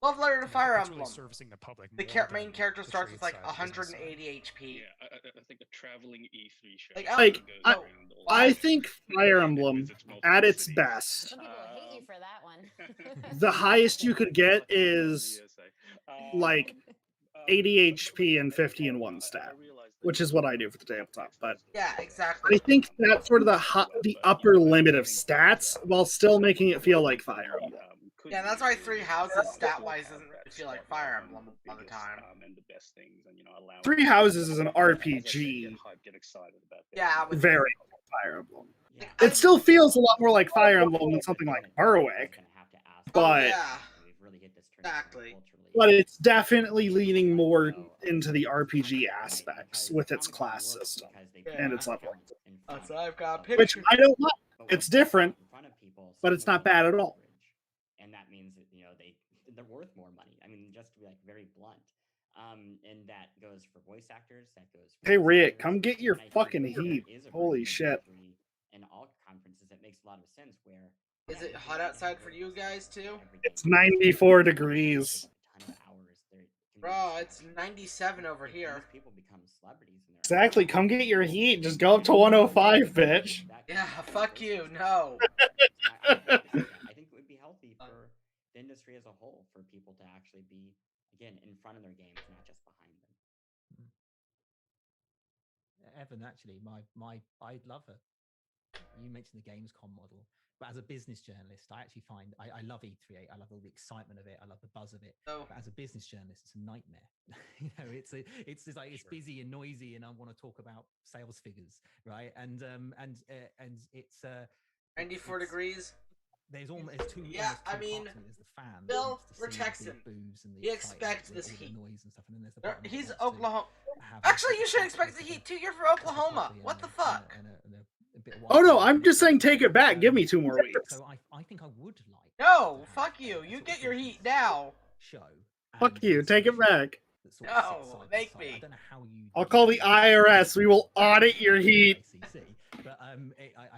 love letter to Fire Emblem. The main character starts with like 180 HP. Yeah, I think a traveling E3 show. I think Fire Emblem, at its best, Some people hate you for that one. the highest you could get is like 80 HP and 50 in one stat, which is what I do for the tabletop. But yeah, exactly. I think that's sort of the upper limit of stats, while still making it feel like Fire Emblem. Yeah, that's why Three Houses stat-wise doesn't really feel like Fire Emblem all the time. Three Houses is an RPG. Yeah, very Fire Emblem. It still feels a lot more like Fire Emblem than something like Berwick, but exactly. But it's definitely leaning more into the RPG aspects with its class system and its leveling. So I've got a picture. Which I don't like. It's different, but it's not bad at all. And that means that, you know, they're worth more money. I mean, just to be like very blunt. And that goes for voice actors. That goes for hey Rieck, come get your fucking heat. Holy shit. In all conferences, it makes a lot of sense where is it hot outside for you guys too? It's 94 degrees. Bro, it's 97 over here. People become celebrities. Exactly. Come get your heat. Just go up to 105, bitch. Yeah, fuck you. No. I think it would be healthy for the industry as a whole for people to actually be, again, in front of their games, not just behind them. Evan, actually, I love it. You mentioned the Gamescom model, but as a business journalist, I actually find I love E3. I love all the excitement of it. I love the buzz of it. But as a business journalist, it's a nightmare. You know, it's like it's busy and noisy, and I want to talk about sales figures, right? And it's 94 degrees. There's almost two. Yeah, I mean, there's the fan. Bill Richardson. He expects this heat. Noise and stuff, and then there's the he's Oklahoma. Actually, you should expect the heat too. You're from Oklahoma. What the fuck? Oh no, I'm just saying take it back. Give me 2 more weeks. So I think I would like. No, fuck you. You get your heat now. Fuck you. Take it back. No, make me. I don't know how you. I'll call the IRS. We will audit your heat. But I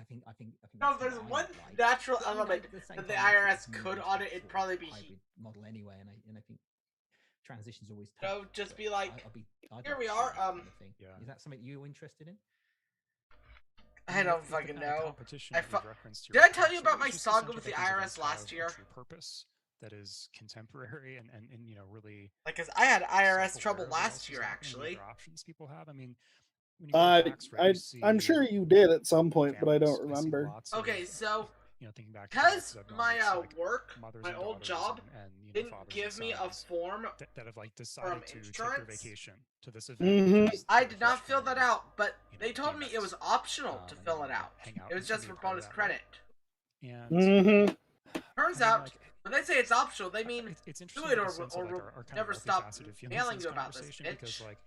think. No, if there's one natural element that the IRS could audit, it'd probably be heat. Model anyway, and I think transitions always. So just be like, here we are. Is that something you're interested in? I don't fucking know. Did I tell you about my saga with the IRS last year? Purpose that is contemporary and you know really like because I had IRS trouble last year actually. Options people have. I mean, I'm sure you did at some point, but I don't remember. Okay, so because my work, my old job, didn't give me a form that have like decided to take their vacation to this event. I did not fill that out, but they told me it was optional to fill it out. It was just for bonus credit. And turns out, when they say it's optional, they mean do it or we'll never stop mailing you about this, bitch. Because, like,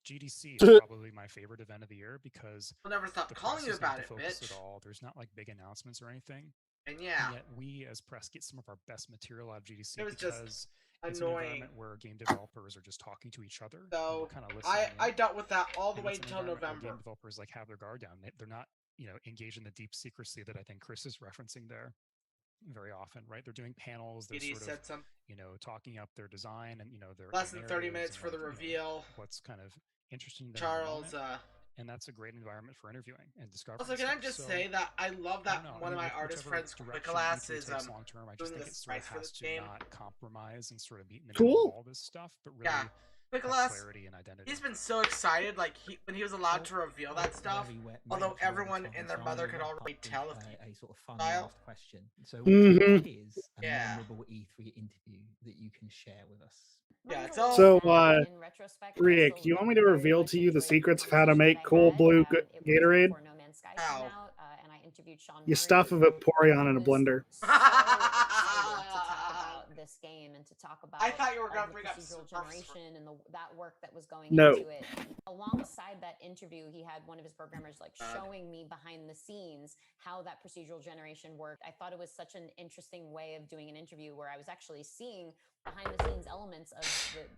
GDC is probably my favorite event of the year because we'll never stop calling you about it, bitch. At all. There's not like big announcements or anything. And yeah, yet we as press get some of our best material out of GDC it was because just it's annoying. An environment where game developers are just talking to each other. So kind of listening. I dealt with that all the way it's an until environment where November. Game developers like have their guard down. They're not, you know, engaged in the deep secrecy that I think Chris is referencing there. Very often, right? They're doing panels. They're sort of, you know, talking up their design and you know their less than 30 minutes for the reveal. What's kind of interesting. Charles, and that's a great environment for interviewing and discovering. Also, can I just say that I love that one of my artist friends, Nicholas, is takes long term. I just think it sort of has to not compromise and sort of meet in the middle of all this stuff, but really Nicholas, clarity and identity. He's been so excited, like when he was allowed to reveal that stuff. Although everyone and their mother could already tell if a sort of fun style. last question. So, what is a memorable E3 interview that you can share with us? Yeah, it's all So, Rieck, do you want me to reveal to you the secrets of how to make cool blue Gatorade? How? You stuff a Vaporeon in a blender. This game and to talk about I thought you were going to bring up procedural generation and that work that was going No. into it. Alongside that interview, he had one of his programmers like showing me behind the scenes how that procedural generation worked. I thought it was such an interesting way of doing an interview where I was actually seeing behind the scenes elements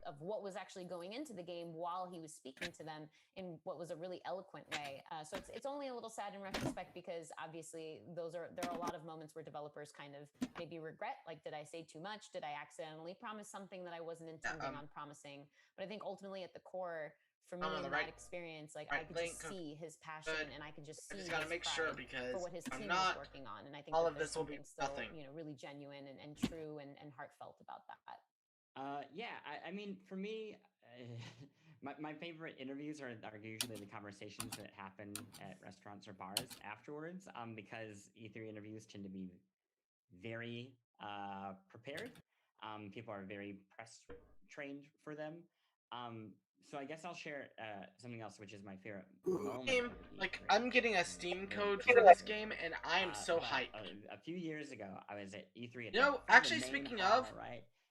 of what was actually going into the game while he was speaking to them in what was a really eloquent way. So it's only a little sad in retrospect because obviously there are a lot of moments where developers kind of maybe regret, like, did I say too much? Did I accidentally promise something that I wasn't intending on promising? But I think ultimately at the core, for me in that experience, like I could just see his passion and I could just see his pride for what his team was working on. And I think all that of this will be still, really genuine and true and heartfelt about that. Yeah, I mean, for me, my favorite interviews are usually the conversations that happen at restaurants or bars afterwards, because E3 interviews tend to be very prepared. People are very press trained for them. So I guess I'll share something else, which is my favorite moment. Like, I'm getting a Steam code for this game, and I am so hyped. A few years ago, I was at E3. Actually, speaking of,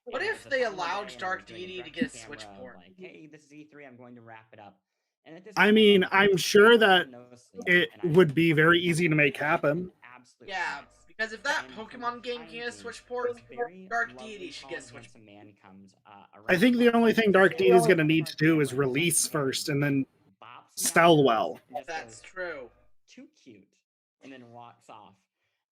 what if they allowed Dark Deity to get a Switch port? Like, hey, this is E3. I'm going to wrap it up. And at this I mean, I'm sure that it would be very easy to make happen. Yeah, because if that Pokemon game can get a Switch port, Dark Deity should get a Switch port. I think the only thing Dark Deity is going to need to do is release first and then sell well. That's true. Too cute, and then walks off.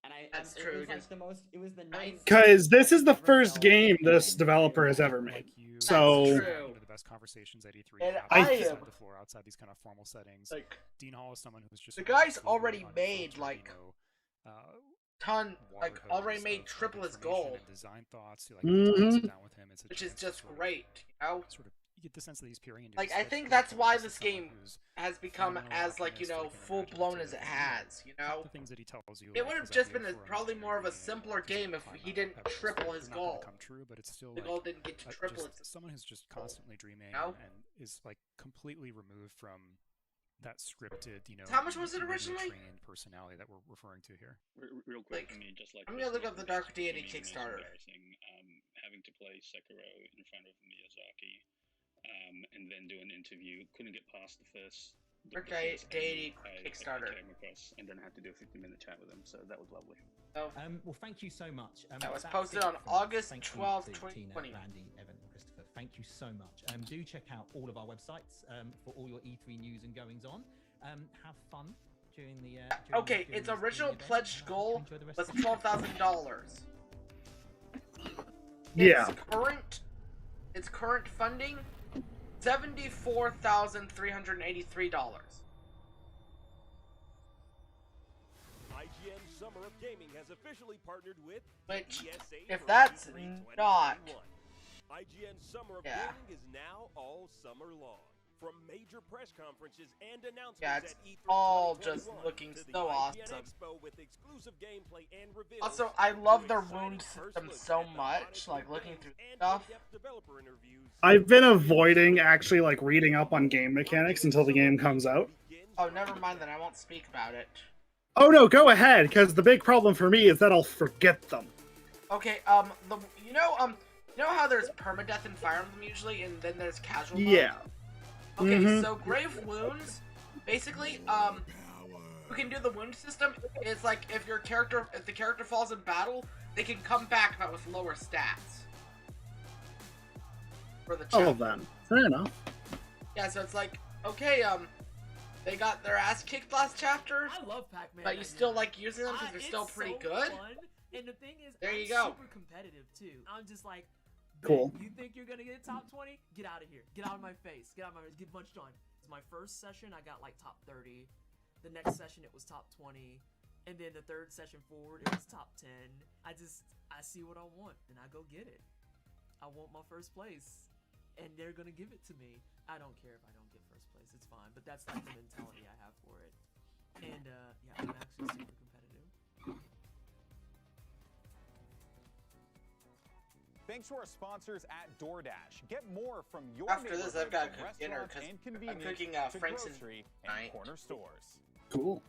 And that's true. It was like the most. It was the nice. Because this is the first game this developer has ever made. So one of the best conversations at E3 outside the floor, outside these kind of formal settings. Like, Dean Hall is someone who's just the guy's already made like already made triple his goal. Design thoughts. Sit down with him. Which is just great, Sort of, you get the sense that he's peering into. Like, I think that's why this game has become as full blown as it has. The things that he tells you. It would have just been probably more of a simpler game if he didn't triple his goal. Come true, but it's still the goal didn't get to triple. Someone who's just constantly dreaming and is like completely removed from that scripted, How much was it originally? Trained personality that we're referring to here. Real quick, I'm gonna look up the Dark Deity Kickstarter. Having to play Sekiro in front of Miyazaki, and then do an interview. Couldn't get past the first. Deity Kickstarter. I came across, and then I had to do a 50-minute chat with him, so that was lovely. Well, thank you so much. That was posted on August 12th, 2020. Randy, Evan, and Christopher, thank you so much. Do check out all of our websites for all your E3 news and goings on. Have fun during the. During its original pledged goal was $12,000. Yeah. Its current funding, $74,383. IGN Summer of Gaming has officially partnered with which, if that's not, IGN Summer of Gaming is now all summer long. From major press conferences and announcements it's at E3 all just looking so awesome. Expo with exclusive gameplay and reveals. Also, I love their wound system so much, like looking through stuff. I've been avoiding actually reading up on game mechanics until the game comes out. Oh, never mind then, I won't speak about it. Oh no, go ahead, because the big problem for me is that I'll forget them. Okay, you know how there's permadeath in Fire Emblem usually, and then there's casual mode? Yeah. Okay, so Grave Wounds, basically, who can do the wound system is like if the character falls in battle, they can come back but with lower stats. For the all of them. Fair enough. Yeah, so it's like, okay, they got their ass kicked last chapter. I love Pac-Man. But you still like using them because they're still pretty good. Fun. And the thing is, there I'm you go. Super competitive too. I'm just like, cool. You think you're gonna get top 20? Get out of here. Get out of my face. Get out of my face. Get bunched on. My first session, I got like top 30. The next session, it was top 20. And then the third session forward, it was top 10. I see what I want, and I go get it. I want my first place, and they're gonna give it to me. I don't care if I don't get first place. It's fine. But that's like the mentality I have for it. And yeah, I'm actually super competitive. Thanks to our sponsors at DoorDash. Get more from your After this, I've got to cook dinner because I'm cooking Frank's and corner stores. Cool.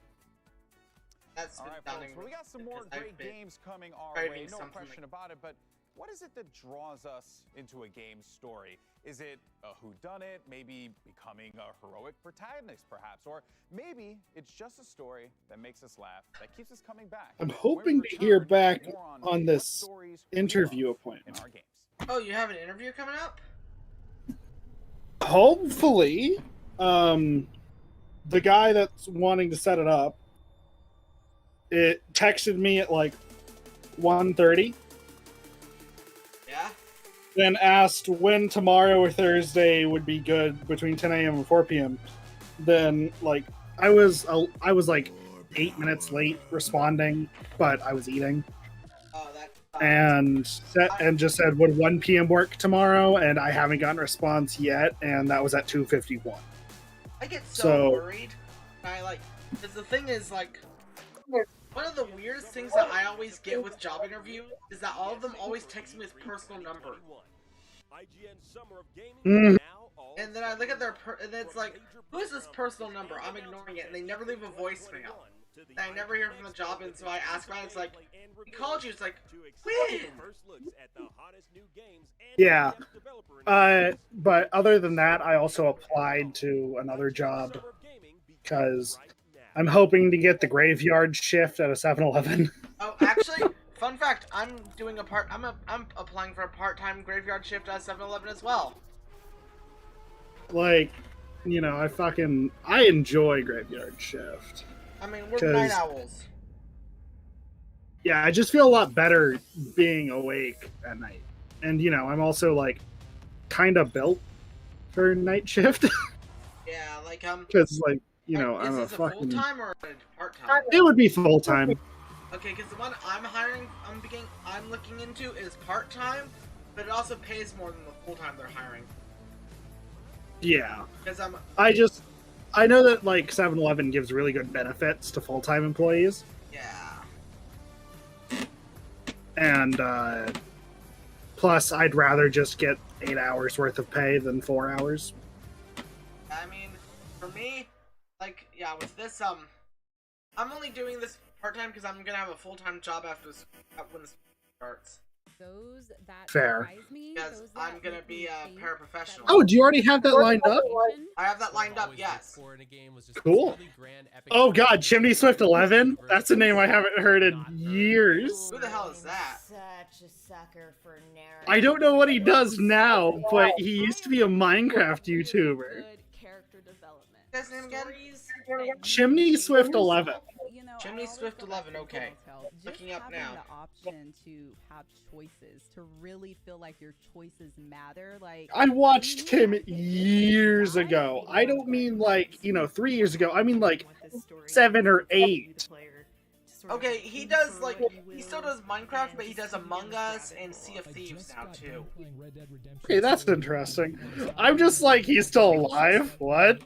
That's all right, folks. Well, we got some more great games coming our way. No question about it. But what is it that draws us into a game's story? Is it a whodunit? Maybe becoming a heroic protagonist, perhaps, or maybe it's just a story that makes us laugh, that keeps us coming back. I'm hoping to hear back on this interview appointment. Oh, you have an interview coming up? Hopefully, the guy that's wanting to set it up, it texted me at like 1:30. Yeah. Then asked when tomorrow or Thursday would be good between 10 a.m. and 4 p.m. Then like I was like 8 minutes late responding, but I was eating. Oh, that. And just said, would 1 p.m. work tomorrow? And I haven't gotten a response yet, and that was at 2:51. I get so worried. Because the thing is, like, one of the weirdest things that I always get with job interviews is that all of them always text me with personal number. Mm. And then I look at and it's like, who is this personal number? I'm ignoring it, and they never leave a voicemail. And I never hear from the job, and so I ask around, it's like, he called you, it's like, when? Yeah. But other than that, I also applied to another job because I'm hoping to get the graveyard shift at a 7-Eleven. Oh, actually, fun fact, I'm applying for a part-time graveyard shift at 7-Eleven as well. Like, you know, I enjoy graveyard shift. I mean, we're night owls. Yeah, I just feel a lot better being awake at night. And, you know, I'm also, like, kind of built for night shift. Yeah, like, because, like, you know, I'm a fucking... full-time or a part-time? It would be full-time. Okay, because the one I'm looking into is part-time, but it also pays more than the full-time they're hiring. Yeah. Because I know that, like, 7-Eleven gives really good benefits to full-time employees. Yeah. And, plus, I'd rather just get 8 hours worth of pay than 4 hours. I mean, for me, like, yeah, with this, I'm only doing this part-time because I'm gonna have a full-time job when this starts. Those that fair. Because I'm gonna be a paraprofessional. Oh, do you already have that lined up? I have that lined up, yes. Cool. Oh god, Chimney Swift 11? That's a name I haven't heard in years. Who the hell is that? Such a sucker for narrative. I don't know what he does now, but he used to be a Minecraft YouTuber. Character development. His name again? Chimney Swift 11. Chimney Swift 11, okay. Looking up now. The option to have choices, to really feel like your choices matter. Like, I watched him years ago. I don't mean like, 3 years ago. I mean like 7 or 8. Okay, he still does Minecraft, but he does Among Us and Sea of Thieves now too. Okay, that's interesting. I'm just like, he's still alive? What?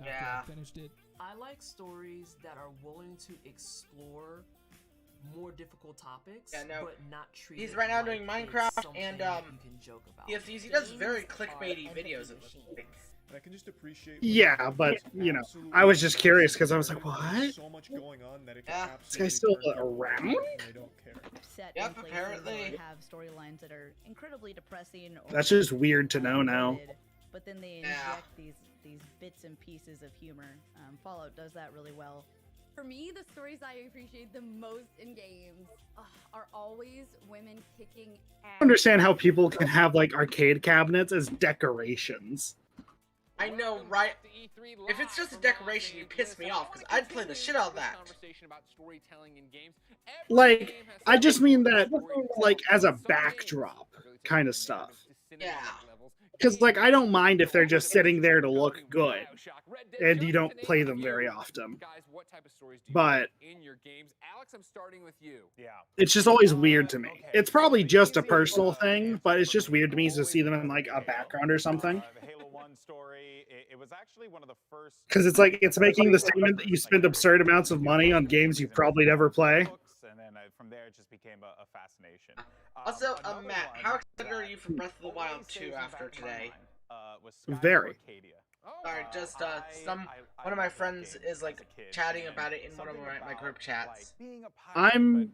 Yeah. I like stories that are willing to explore more difficult topics, but not treat. He's right now doing Minecraft and Sea of Thieves. He does very clickbaity videos. And I can just appreciate. Yeah, but I was just curious because I was like, what? So much going on that it This guy's still around? They don't care. Set yep, in apparently. have storylines that are incredibly depressing. That's just weird to know now. But then they inject these bits and pieces of humor. Fallout does that really well. For me, the stories I appreciate the most in games are always women kicking ass. I understand how people can have like arcade cabinets as decorations. I know, right? If it's just a decoration, you piss me off because I'd play the shit out of that. Like, I just mean that, like, as a backdrop kind of stuff. Yeah. Because, like, I don't mind if they're just sitting there to look good, and you don't play them very often. But Alex, I'm starting with you. Yeah. it's just always weird to me. It's probably just a personal thing, but it's just weird to me to see them in, like, a background or something. The Halo 1 story, it was actually one of the first... Because it's like, it's making the statement that you spend absurd amounts of money on games you probably never play. And then from there, it just became a fascination. Also, Matt, how excited are you for Breath of the Wild 2 after today? Very. Sorry, just one of my friends is like chatting about it in one of my group chats. I'm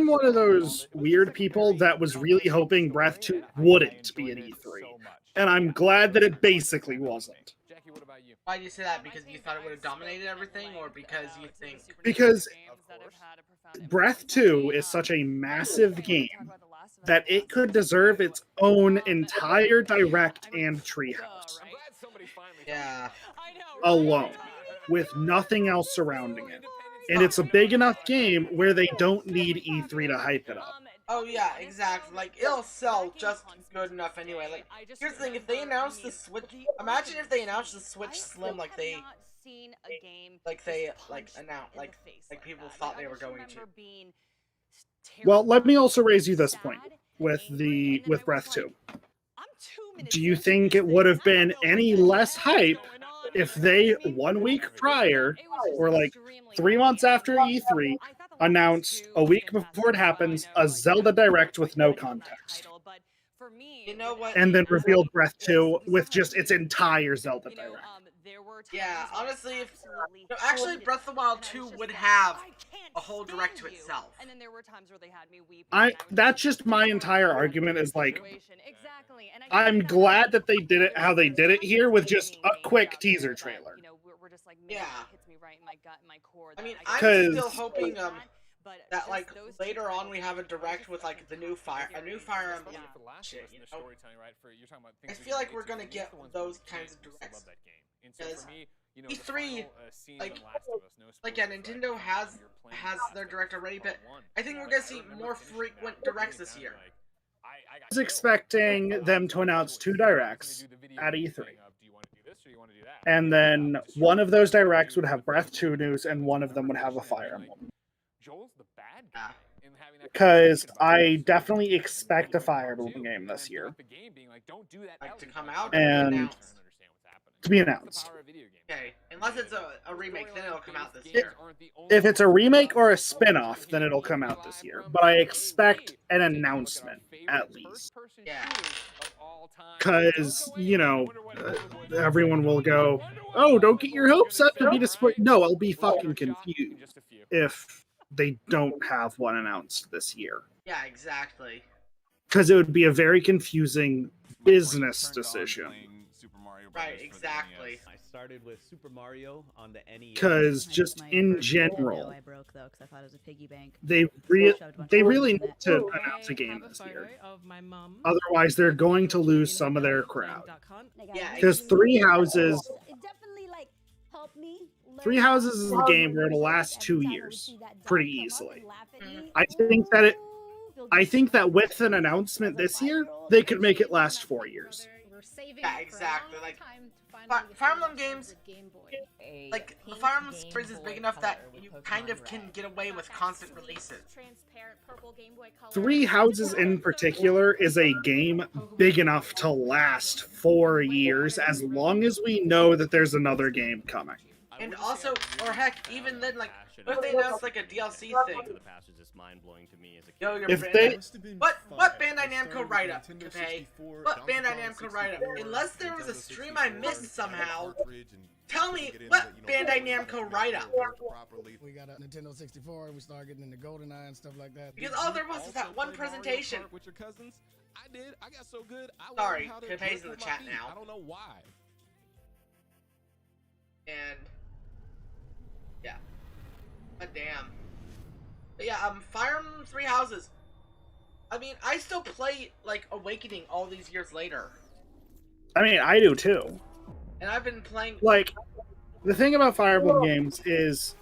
one of those weird people that was really hoping Breath 2 wouldn't be an E3. And I'm glad that it basically wasn't. Why do you say that? Because you thought it would have dominated everything, or because you think... Because Breath 2 is such a massive game that it could deserve its own entire Direct and Treehouse. Yeah. Alone, with nothing else surrounding it. And it's a big enough game where they don't need E3 to hype it up. Oh yeah, exactly. Like, it'll sell just good enough anyway. Like, here's the thing, if they announce the Switch... Imagine if they announced the Switch Slim like they announced, like people thought they were going to. Well, let me also raise you this point with Breath 2. Do you think it would have been any less hype if they 1 week prior, or like 3 months after E3, announced a week before it happens a Zelda Direct with no context? You know what? And then revealed Breath 2 with just its entire Zelda Direct. Yeah, honestly, actually, Breath of the Wild 2 would have a whole direct to itself. And then there were times where they had me weep. That's just my entire argument is like, I'm glad that they did it how they did it here with just a quick teaser trailer. Yeah. I mean, I'm still hoping that like later on we have a direct with like the new Fire Emblem shit. You know? I feel like we're gonna get those kinds of directs. Because E3, like yeah, Nintendo has their direct already, but I think we're gonna see more frequent directs this year. I was expecting them to announce 2 directs at E3. And then one of those directs would have Breath 2 news, and one of them would have a Fire Emblem. Because I definitely expect a Fire Emblem game this year. Like to come out and to be announced. Okay, unless it's a remake, then it'll come out this year. If it's a remake or a spin-off, then it'll come out this year. But I expect an announcement, at least. Yeah. Because, you know, everyone will go, oh, don't get your hopes up to be disappointed. No, I'll be fucking confused if they don't have one announced this year. Yeah, exactly. Because it would be a very confusing business decision. Right, exactly. I started with Super Mario on the NES. Because just in general, I broke though because I thought it was a piggy bank. they really need to announce a game this year. Otherwise, they're going to lose some of their crowd. Because Three Houses is a game where it'll last 2 years pretty easily. I think that with an announcement this year, they could make it last 4 years. Yeah, exactly. Like Fire Emblem games, like the Fire Emblem series is big enough that you kind of can get away with constant releases. Three Houses in particular is a game big enough to last 4 years as long as we know that there's another game coming. And also, or heck, even then, like, what if they announced like a DLC thing? Yo, what Bandai Namco write-up, okay? What Bandai Namco write-up? Unless there was a stream I missed somehow, tell me what Bandai Namco write-up. We got a Nintendo 64, we started getting into GoldenEye and stuff like that. Because all there was that one presentation. With your cousins, I did. I got so good. Sorry, Pepe's in the chat now. I don't know why. And yeah, but damn. But yeah, Fire Emblem Three Houses. I mean, I still play like Awakening all these years later. I mean, I do too. And I've been playing. Like, the thing about Fire Emblem games is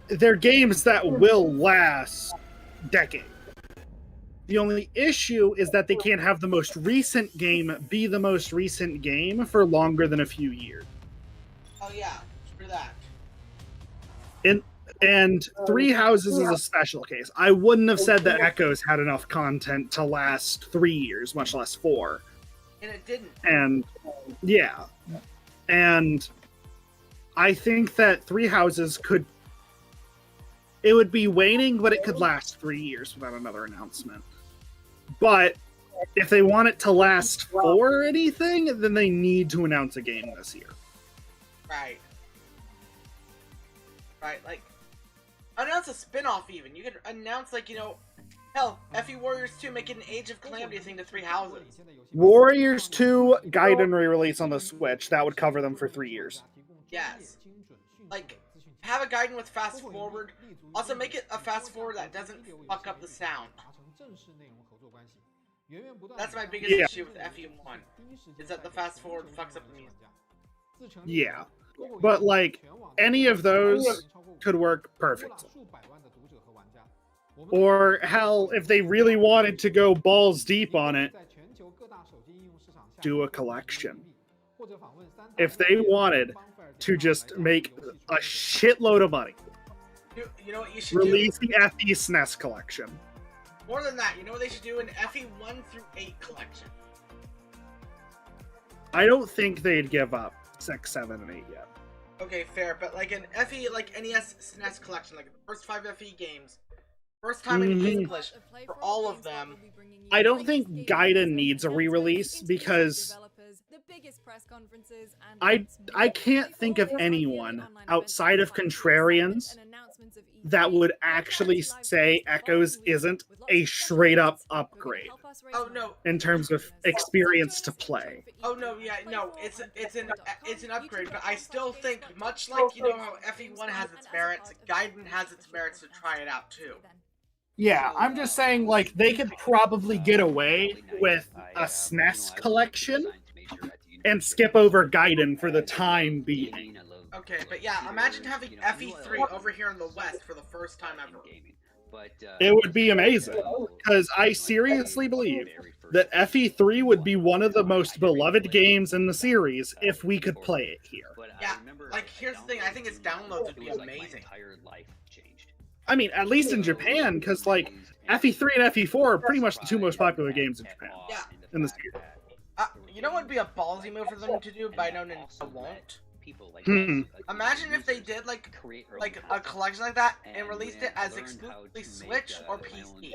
they're games that will last decades. The only issue is that they can't have the most recent game be the most recent game for longer than a few years. Oh yeah, true that. And Three Houses is a special case. I wouldn't have said that Echoes had enough content to last 3 years, much less 4. And it didn't. And yeah. And I think that Three Houses could... It would be waning, but it could last 3 years without another announcement. But if they want it to last for anything, then they need to announce a game this year. Right. Right, like, announce a spin-off even. You could announce, like, you know, hell, FE Warriors 2 make it an Age of Calamity thing to Three Houses. Warriors 2 Gaiden re-release on the Switch. That would cover them for 3 years. Yes. Like, have a Gaiden with fast forward. Also, make it a fast forward that doesn't fuck up the sound. That's my biggest issue with FE1, is that the fast forward fucks up the music. Yeah. But, like, any of those could work perfectly. Or, hell, if they really wanted to go balls deep on it, do a collection. If they wanted to just make a shitload of money, you know what you should release do? the FE SNES collection. More than that, you know what they should do? An FE 1 through 8 collection. I don't think they'd give up 6, 7, and 8 yet. Okay, fair, but like an FE, like NES SNES collection, like the first 5 FE games, first time in English for all of them. I don't think Gaiden needs a re-release because I can't think of anyone outside of Contrarians that would actually say Echoes isn't a straight up upgrade. Oh no! In terms of experience to play. Oh no, yeah, no, it's an upgrade, but I still think, much like, you know how FE1 has its merits, Gaiden has its merits to try it out too. Yeah, I'm just saying, like, they could probably get away with a SNES collection and skip over Gaiden for the time being. Okay, but yeah, imagine having FE3 over here in the West for the first time ever. It would be amazing, because I seriously believe that FE3 would be one of the most beloved games in the series if we could play it here. Yeah, like, here's the thing, I think its downloads would be amazing. I mean, at least in Japan, because, like, FE3 and FE4 are pretty much the two most popular games in Japan. Yeah. In the series. You know what would be a ballsy move for them to do, but I know Nintendo won't? Imagine if they did, like a collection like that and released it as exclusively Switch or PC.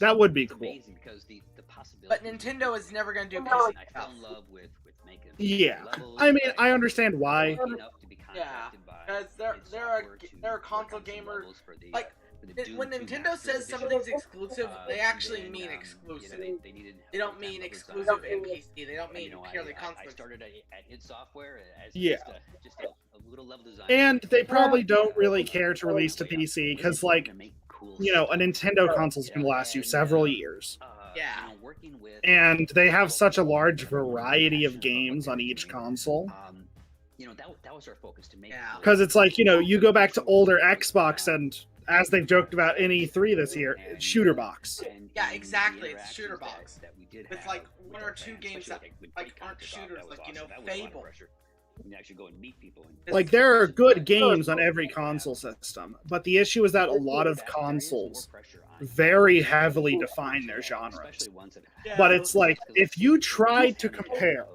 That would be cool. But Nintendo is never going to do PC stuff. Yeah. I mean, I understand why. Yeah, because they're console gamers. Like, when Nintendo says something's exclusive, they actually mean exclusive. They don't mean exclusive in PC. They don't mean purely console. I started at id Software as just a little level design. And they probably don't really care to release to PC, because, like, you know, a Nintendo console's going to last you several years. Yeah. And they have such a large variety of games on each console. You know, that was our focus, to make. Because it's like, you know, you go back to older Xbox, and as they've joked about in E3 this year, shooter box. Yeah, exactly. It's shooter box. With like 1 or 2 games that like aren't shooters, like, you know, Fable. Like, there are good games on every console system, but the issue is that a lot of consoles very heavily define their genres. But it's like, if you tried to compare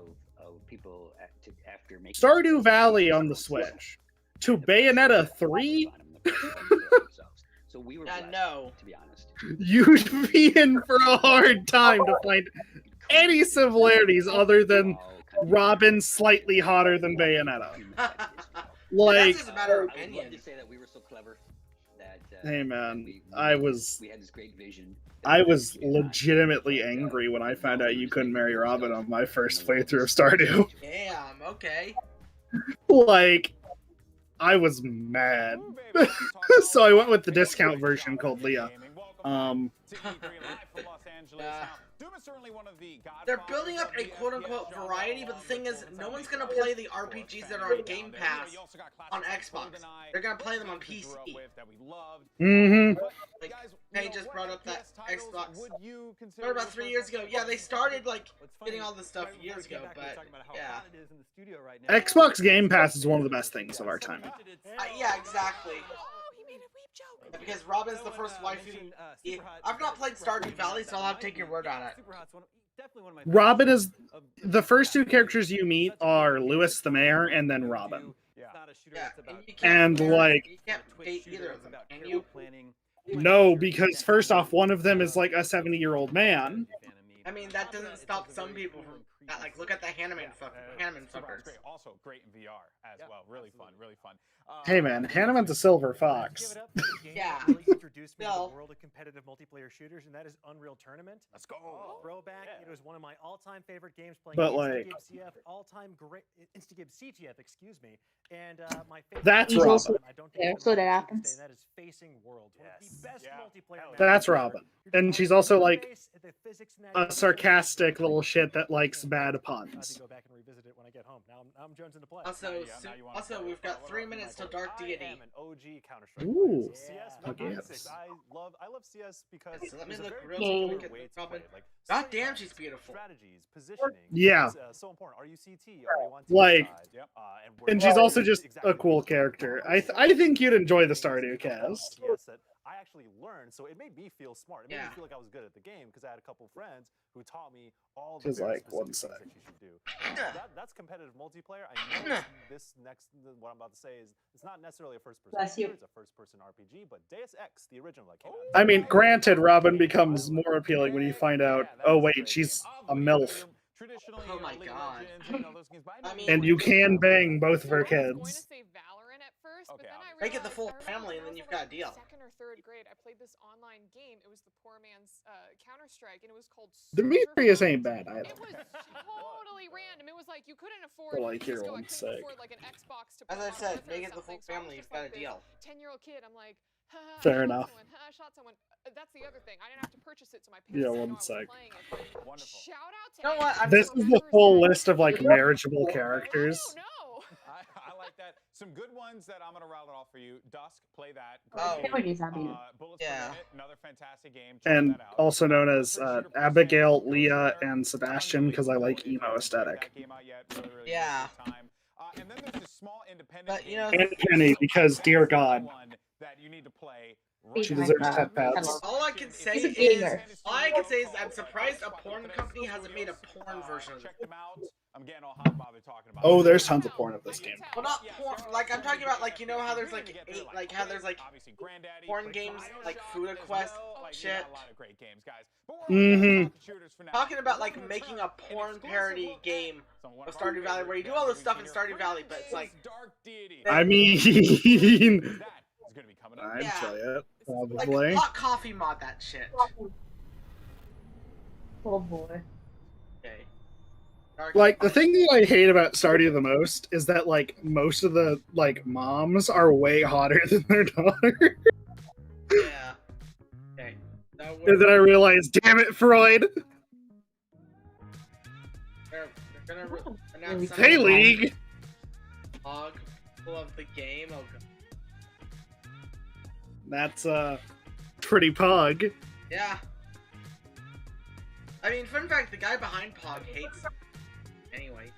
Stardew Valley on the Switch to Bayonetta 3, no. To be honest, you'd be in for a hard time to find any similarities other than Robin slightly hotter than Bayonetta. Like, that's just a matter of opinion. Hey man, we had this great vision. I was legitimately angry when I found out you couldn't marry Robin on my first playthrough of Stardew. Damn, okay. Like, I was mad. So I went with the discount version called Leah. They're building up a quote-unquote variety, but the thing is, no one's gonna play the RPGs that are on Game Pass on Xbox. They're gonna play them on PC. Mm-hmm. Like, Kay just brought up that Xbox. What about 3 years ago? Yeah, they started like getting all this stuff years ago, but yeah. Xbox Game Pass is one of the best things of our time. Yeah, exactly. Because Robin's the first waifu. I've not played Stardew Valley, so I'll have to take your word on it. Robin is the first two characters you meet are Louis the Mayor and then Robin. Yeah, and like you can't date either of them, can you? No, because first off, one of them is like a 70-year-old man. I mean, that doesn't stop some people from like look at the Hanneman fuckers. Also great in VR as well. Really fun, really fun. Hey man, Hanneman's a silver fox. Yeah. Introduced me to the world of competitive multiplayer shooters, and that is Unreal Tournament. Let's go. Throwback. It was one of my all-time favorite games. Playing But Instigib like, CF, all-time great Instigib CTF, excuse me. And my favorite. That's Robin. I don't Yeah, so that happens. That is Facing Worlds. One of the best multiplayer. That's Robin. And she's also like a sarcastic little shit that likes bad puns. Go back and revisit it when I get home. Now I'm jonesing to play. Also, we've got 3 minutes till Dark Deity. I am an OG Counter-Strike. Ooh. CS yes. I love CS because so let me there's a look very real particular quick way at to play Robin. it. Like, God damn, she's beautiful. Strategies, positioning. Yeah. Is, so important. Are you CT? Are you on Like, Yep. and she's also just a cool character. I think you'd enjoy the Stardew cast. Yes, that I actually learned, so it made me feel smart. It made me feel like I was good at the game because I had a couple friends who taught me all the She's very like, one specific sec. things that you should do. That's competitive multiplayer. I know this next, what I'm about to say is, it's not necessarily a first-person shooter, it's a first-person RPG, but Deus Ex, the original, like, I mean, granted, Robin becomes more appealing when you find out, oh wait, she's a MILF. Oh my god. I mean, And you can bang both of her kids. Make it the full family, and then you've got a deal. Second or third grade, I played this online game. It was the poor man's Counter-Strike, and it was called. Demetrius ain't bad either. It was totally random. It was like you couldn't afford. For like your own sake. Like an Xbox to As I said, make it the full family. You've got a deal. 10-year-old kid. I'm like, fair enough. I shot someone. That's the other thing. I didn't have to purchase it, so my Yeah, parents one sec. Wonderful. Shout out to you know what? This is the full list of like marriageable characters. I like that. Some good ones that I'm gonna rattle off for you. Dusk, play that. Oh, Bullets yeah. per minute, another fantastic game. Check And that out. also known as Abigail, Leah, and Sebastian because I like emo aesthetic. Yeah. And then there's this small independent But you know, And Penny because, dear God, that you need to play. she deserves 10 pats. all I can say He's a is, gamer. I'm surprised a porn company hasn't made a porn version of it. Check them out. I'm getting all hot and bothered talking about. Oh, there's tons of porn of this game. Well, not porn. Like I'm talking about, like you know how there's like how there's like porn games like Fuda Quest shit. A lot of great games, guys. Talking about like making a porn parody game of Stardew Valley where you do all this stuff in Stardew Valley, but it's like. I mean, I'd Yeah. try it, Like probably. hot coffee mod that shit. Oh boy. Okay. Like, the thing that I hate about Stardew the most is that, like, most of the, like, moms are way hotter than their daughter. Yeah. Okay. And then I realized, damn it, Freud! They're gonna announce Hey, League! Log full of the game. Oh, God. That's, pretty pug. Yeah. I mean, fun fact, the guy behind Pog hates anyway.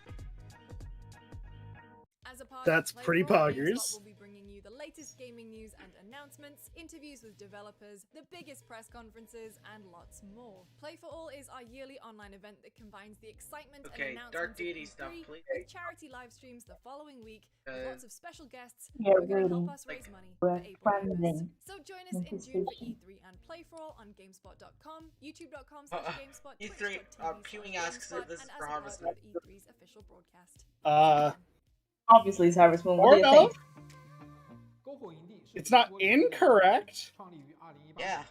As a part That's of pretty Playful, poggers. we'll be bringing you the latest gaming news and announcements, interviews with developers, the biggest press conferences, and lots more. Play for All is our yearly online event that combines the excitement Okay, and announcements Dark Deity of stuff, E3 please. with charity live streams the following week with lots of special guests Yeah, who are going to really. help us raise money We're for April Fools. friendly. So join us in June for E3 and Play for All on GameSpot.com, YouTube.com/GameSpot, E3, Pewing asks if this is for Harvest Moon. E3's official broadcast. Obviously, it's Harvest Moon. What Or do you no. think? It's not incorrect. Yeah.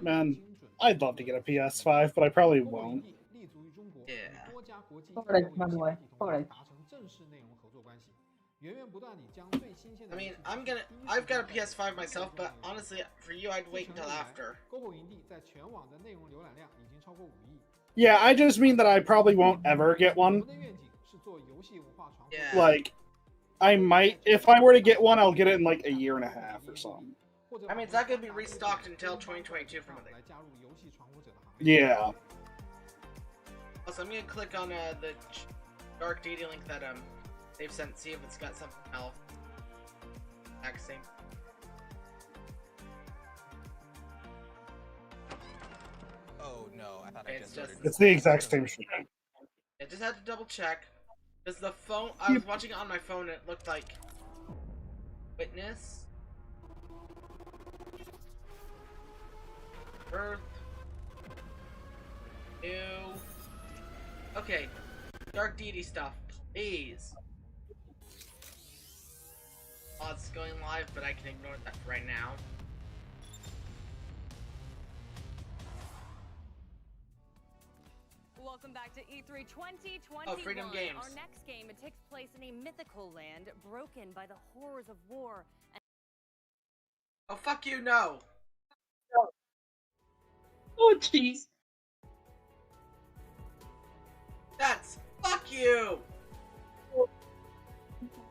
Man, I'd love to get a PS5, but I probably won't. Yeah. Alright, my boy. Alright. I mean, I've got a PS5 myself, but honestly, for you, I'd wait until after. Yeah, I just mean that I probably won't ever get one. Yeah. Like, I might, if I were to get one, I'll get it in like a year and a half or something. I mean, it's not going to be restocked until 2022 from what Yeah. Also, I'm going to click on the Dark Deity link that they've sent, see if it's got something else. Same. Oh no, I thought I just It's the exact same shit. I just had to double check. Because the phone, I was watching it on my phone and it looked like Witness, Earth, Ew. Okay, Dark Deity stuff, please. Oh, it's going live, but I can ignore that right now. Welcome back to E3 2021. Oh, Freedom Games. Our next game, it takes place in a mythical land broken by the horrors of war. Oh, fuck you, no! Oh, jeez. That's fuck you!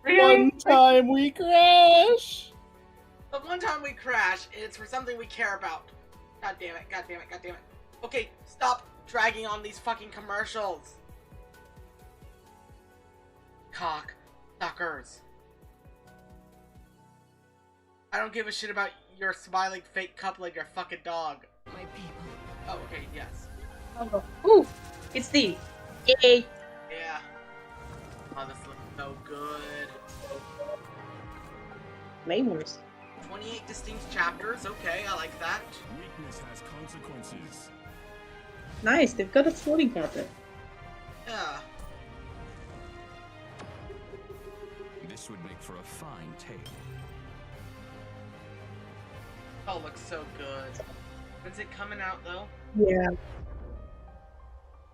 One time we crash! The one time we crash, it's for something we care about. God damn it, god damn it, god damn it. Okay, stop dragging on these fucking commercials. Cock suckers. I don't give a shit about your smiling fake couple and your fucking dog. My people. Oh, okay, yes. Oh, ooh, it's the yay. Yeah. Oh, this looks so good. Mayors. 28 distinct chapters, okay, I like that. Weakness has consequences. Nice, they've got a floating carpet. Yeah. This would make for a fine tale. Oh, looks so good. When's it coming out, though? Yeah.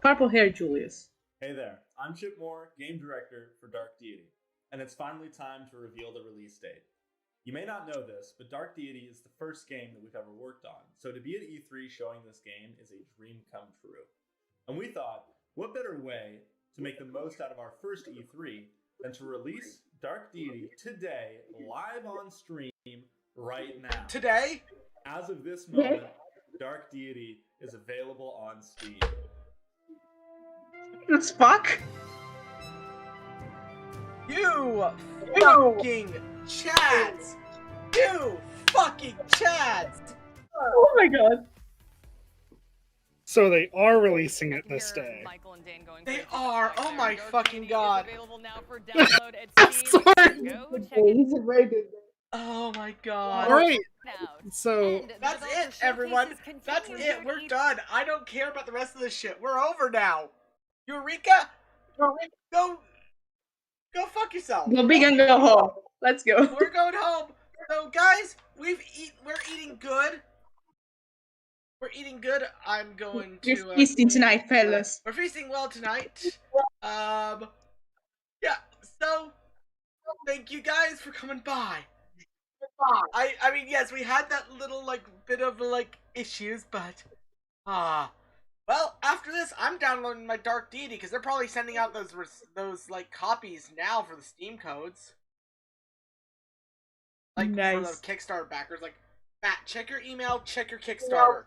Purple hair Julius. Hey there, I'm Chip Moore, game director for Dark Deity, and it's finally time to reveal the release date. You may not know this, but Dark Deity is the first game that we've ever worked on, so to be at E3 showing this game is a dream come true. And we thought, what better way to make the most out of our first E3 than to release Dark Deity today, live on stream, right now. Today? As of this moment, Dark Deity is available on Steam. Let's fuck. You fucking chads! You fucking chads! Oh my god. So they are releasing it this day. They are! Oh my fucking god! Oh my god. Alright. So that's it, everyone. That's it. We're done. I don't care about the rest of this shit. We're over now. Eureka! Go fuck yourself. Go big and go home. Let's go. We're going home. So guys, we're eating good. We're eating good. I'm going to We're feasting tonight, fellas. We're feasting well tonight. Yeah, so thank you guys for coming by. I mean, yes, we had that little bit of issues, but well, after this, I'm downloading my Dark Deity because they're probably sending out those copies now for the Steam codes. Nice. For the Kickstarter backers. Matt, check your email, check your Kickstarter.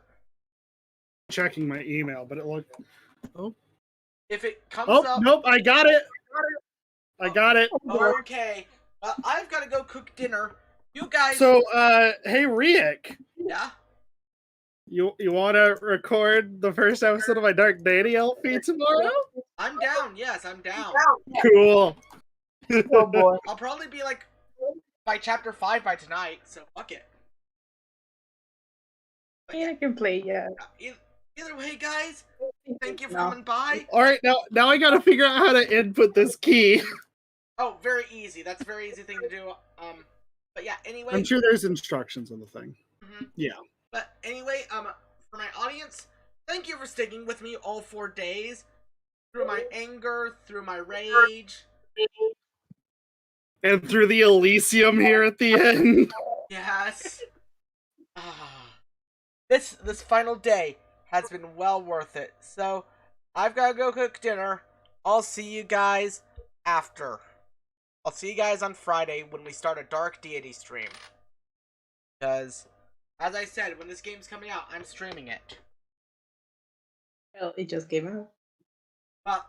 Checking my email, but it looked. Oh. If it comes up. Nope, I got it. I got it. Okay. I've got to go cook dinner. You guys. So, hey, Rieck. Yeah. You want to record the first episode of my Dark Deity LP tomorrow? I'm down. Yes, I'm down. Cool. Oh boy. I'll probably be by chapter 5 by tonight, so fuck it. Yeah, I can play, yeah. Either way, guys, thank you for coming by. Alright, now I gotta figure out how to input this key. Oh, very easy. That's a very easy thing to do. But yeah, anyway. I'm sure there's instructions on the thing. Mm-hmm. Yeah. But anyway, for my audience, thank you for sticking with me all 4 days. Through my anger, through my rage. And through the Elysium here at the end. Yes. This final day has been well worth it. So, I've got to go cook dinner. I'll see you guys after. I'll see you guys on Friday when we start a Dark Deity stream. Because, as I said, when this game's coming out, I'm streaming it. Well, it just came out. Well,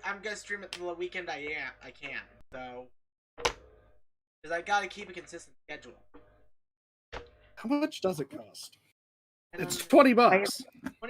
I'm gonna stream it the weekend I can. So, because I gotta keep a consistent schedule. How much does it cost? It's $20. 20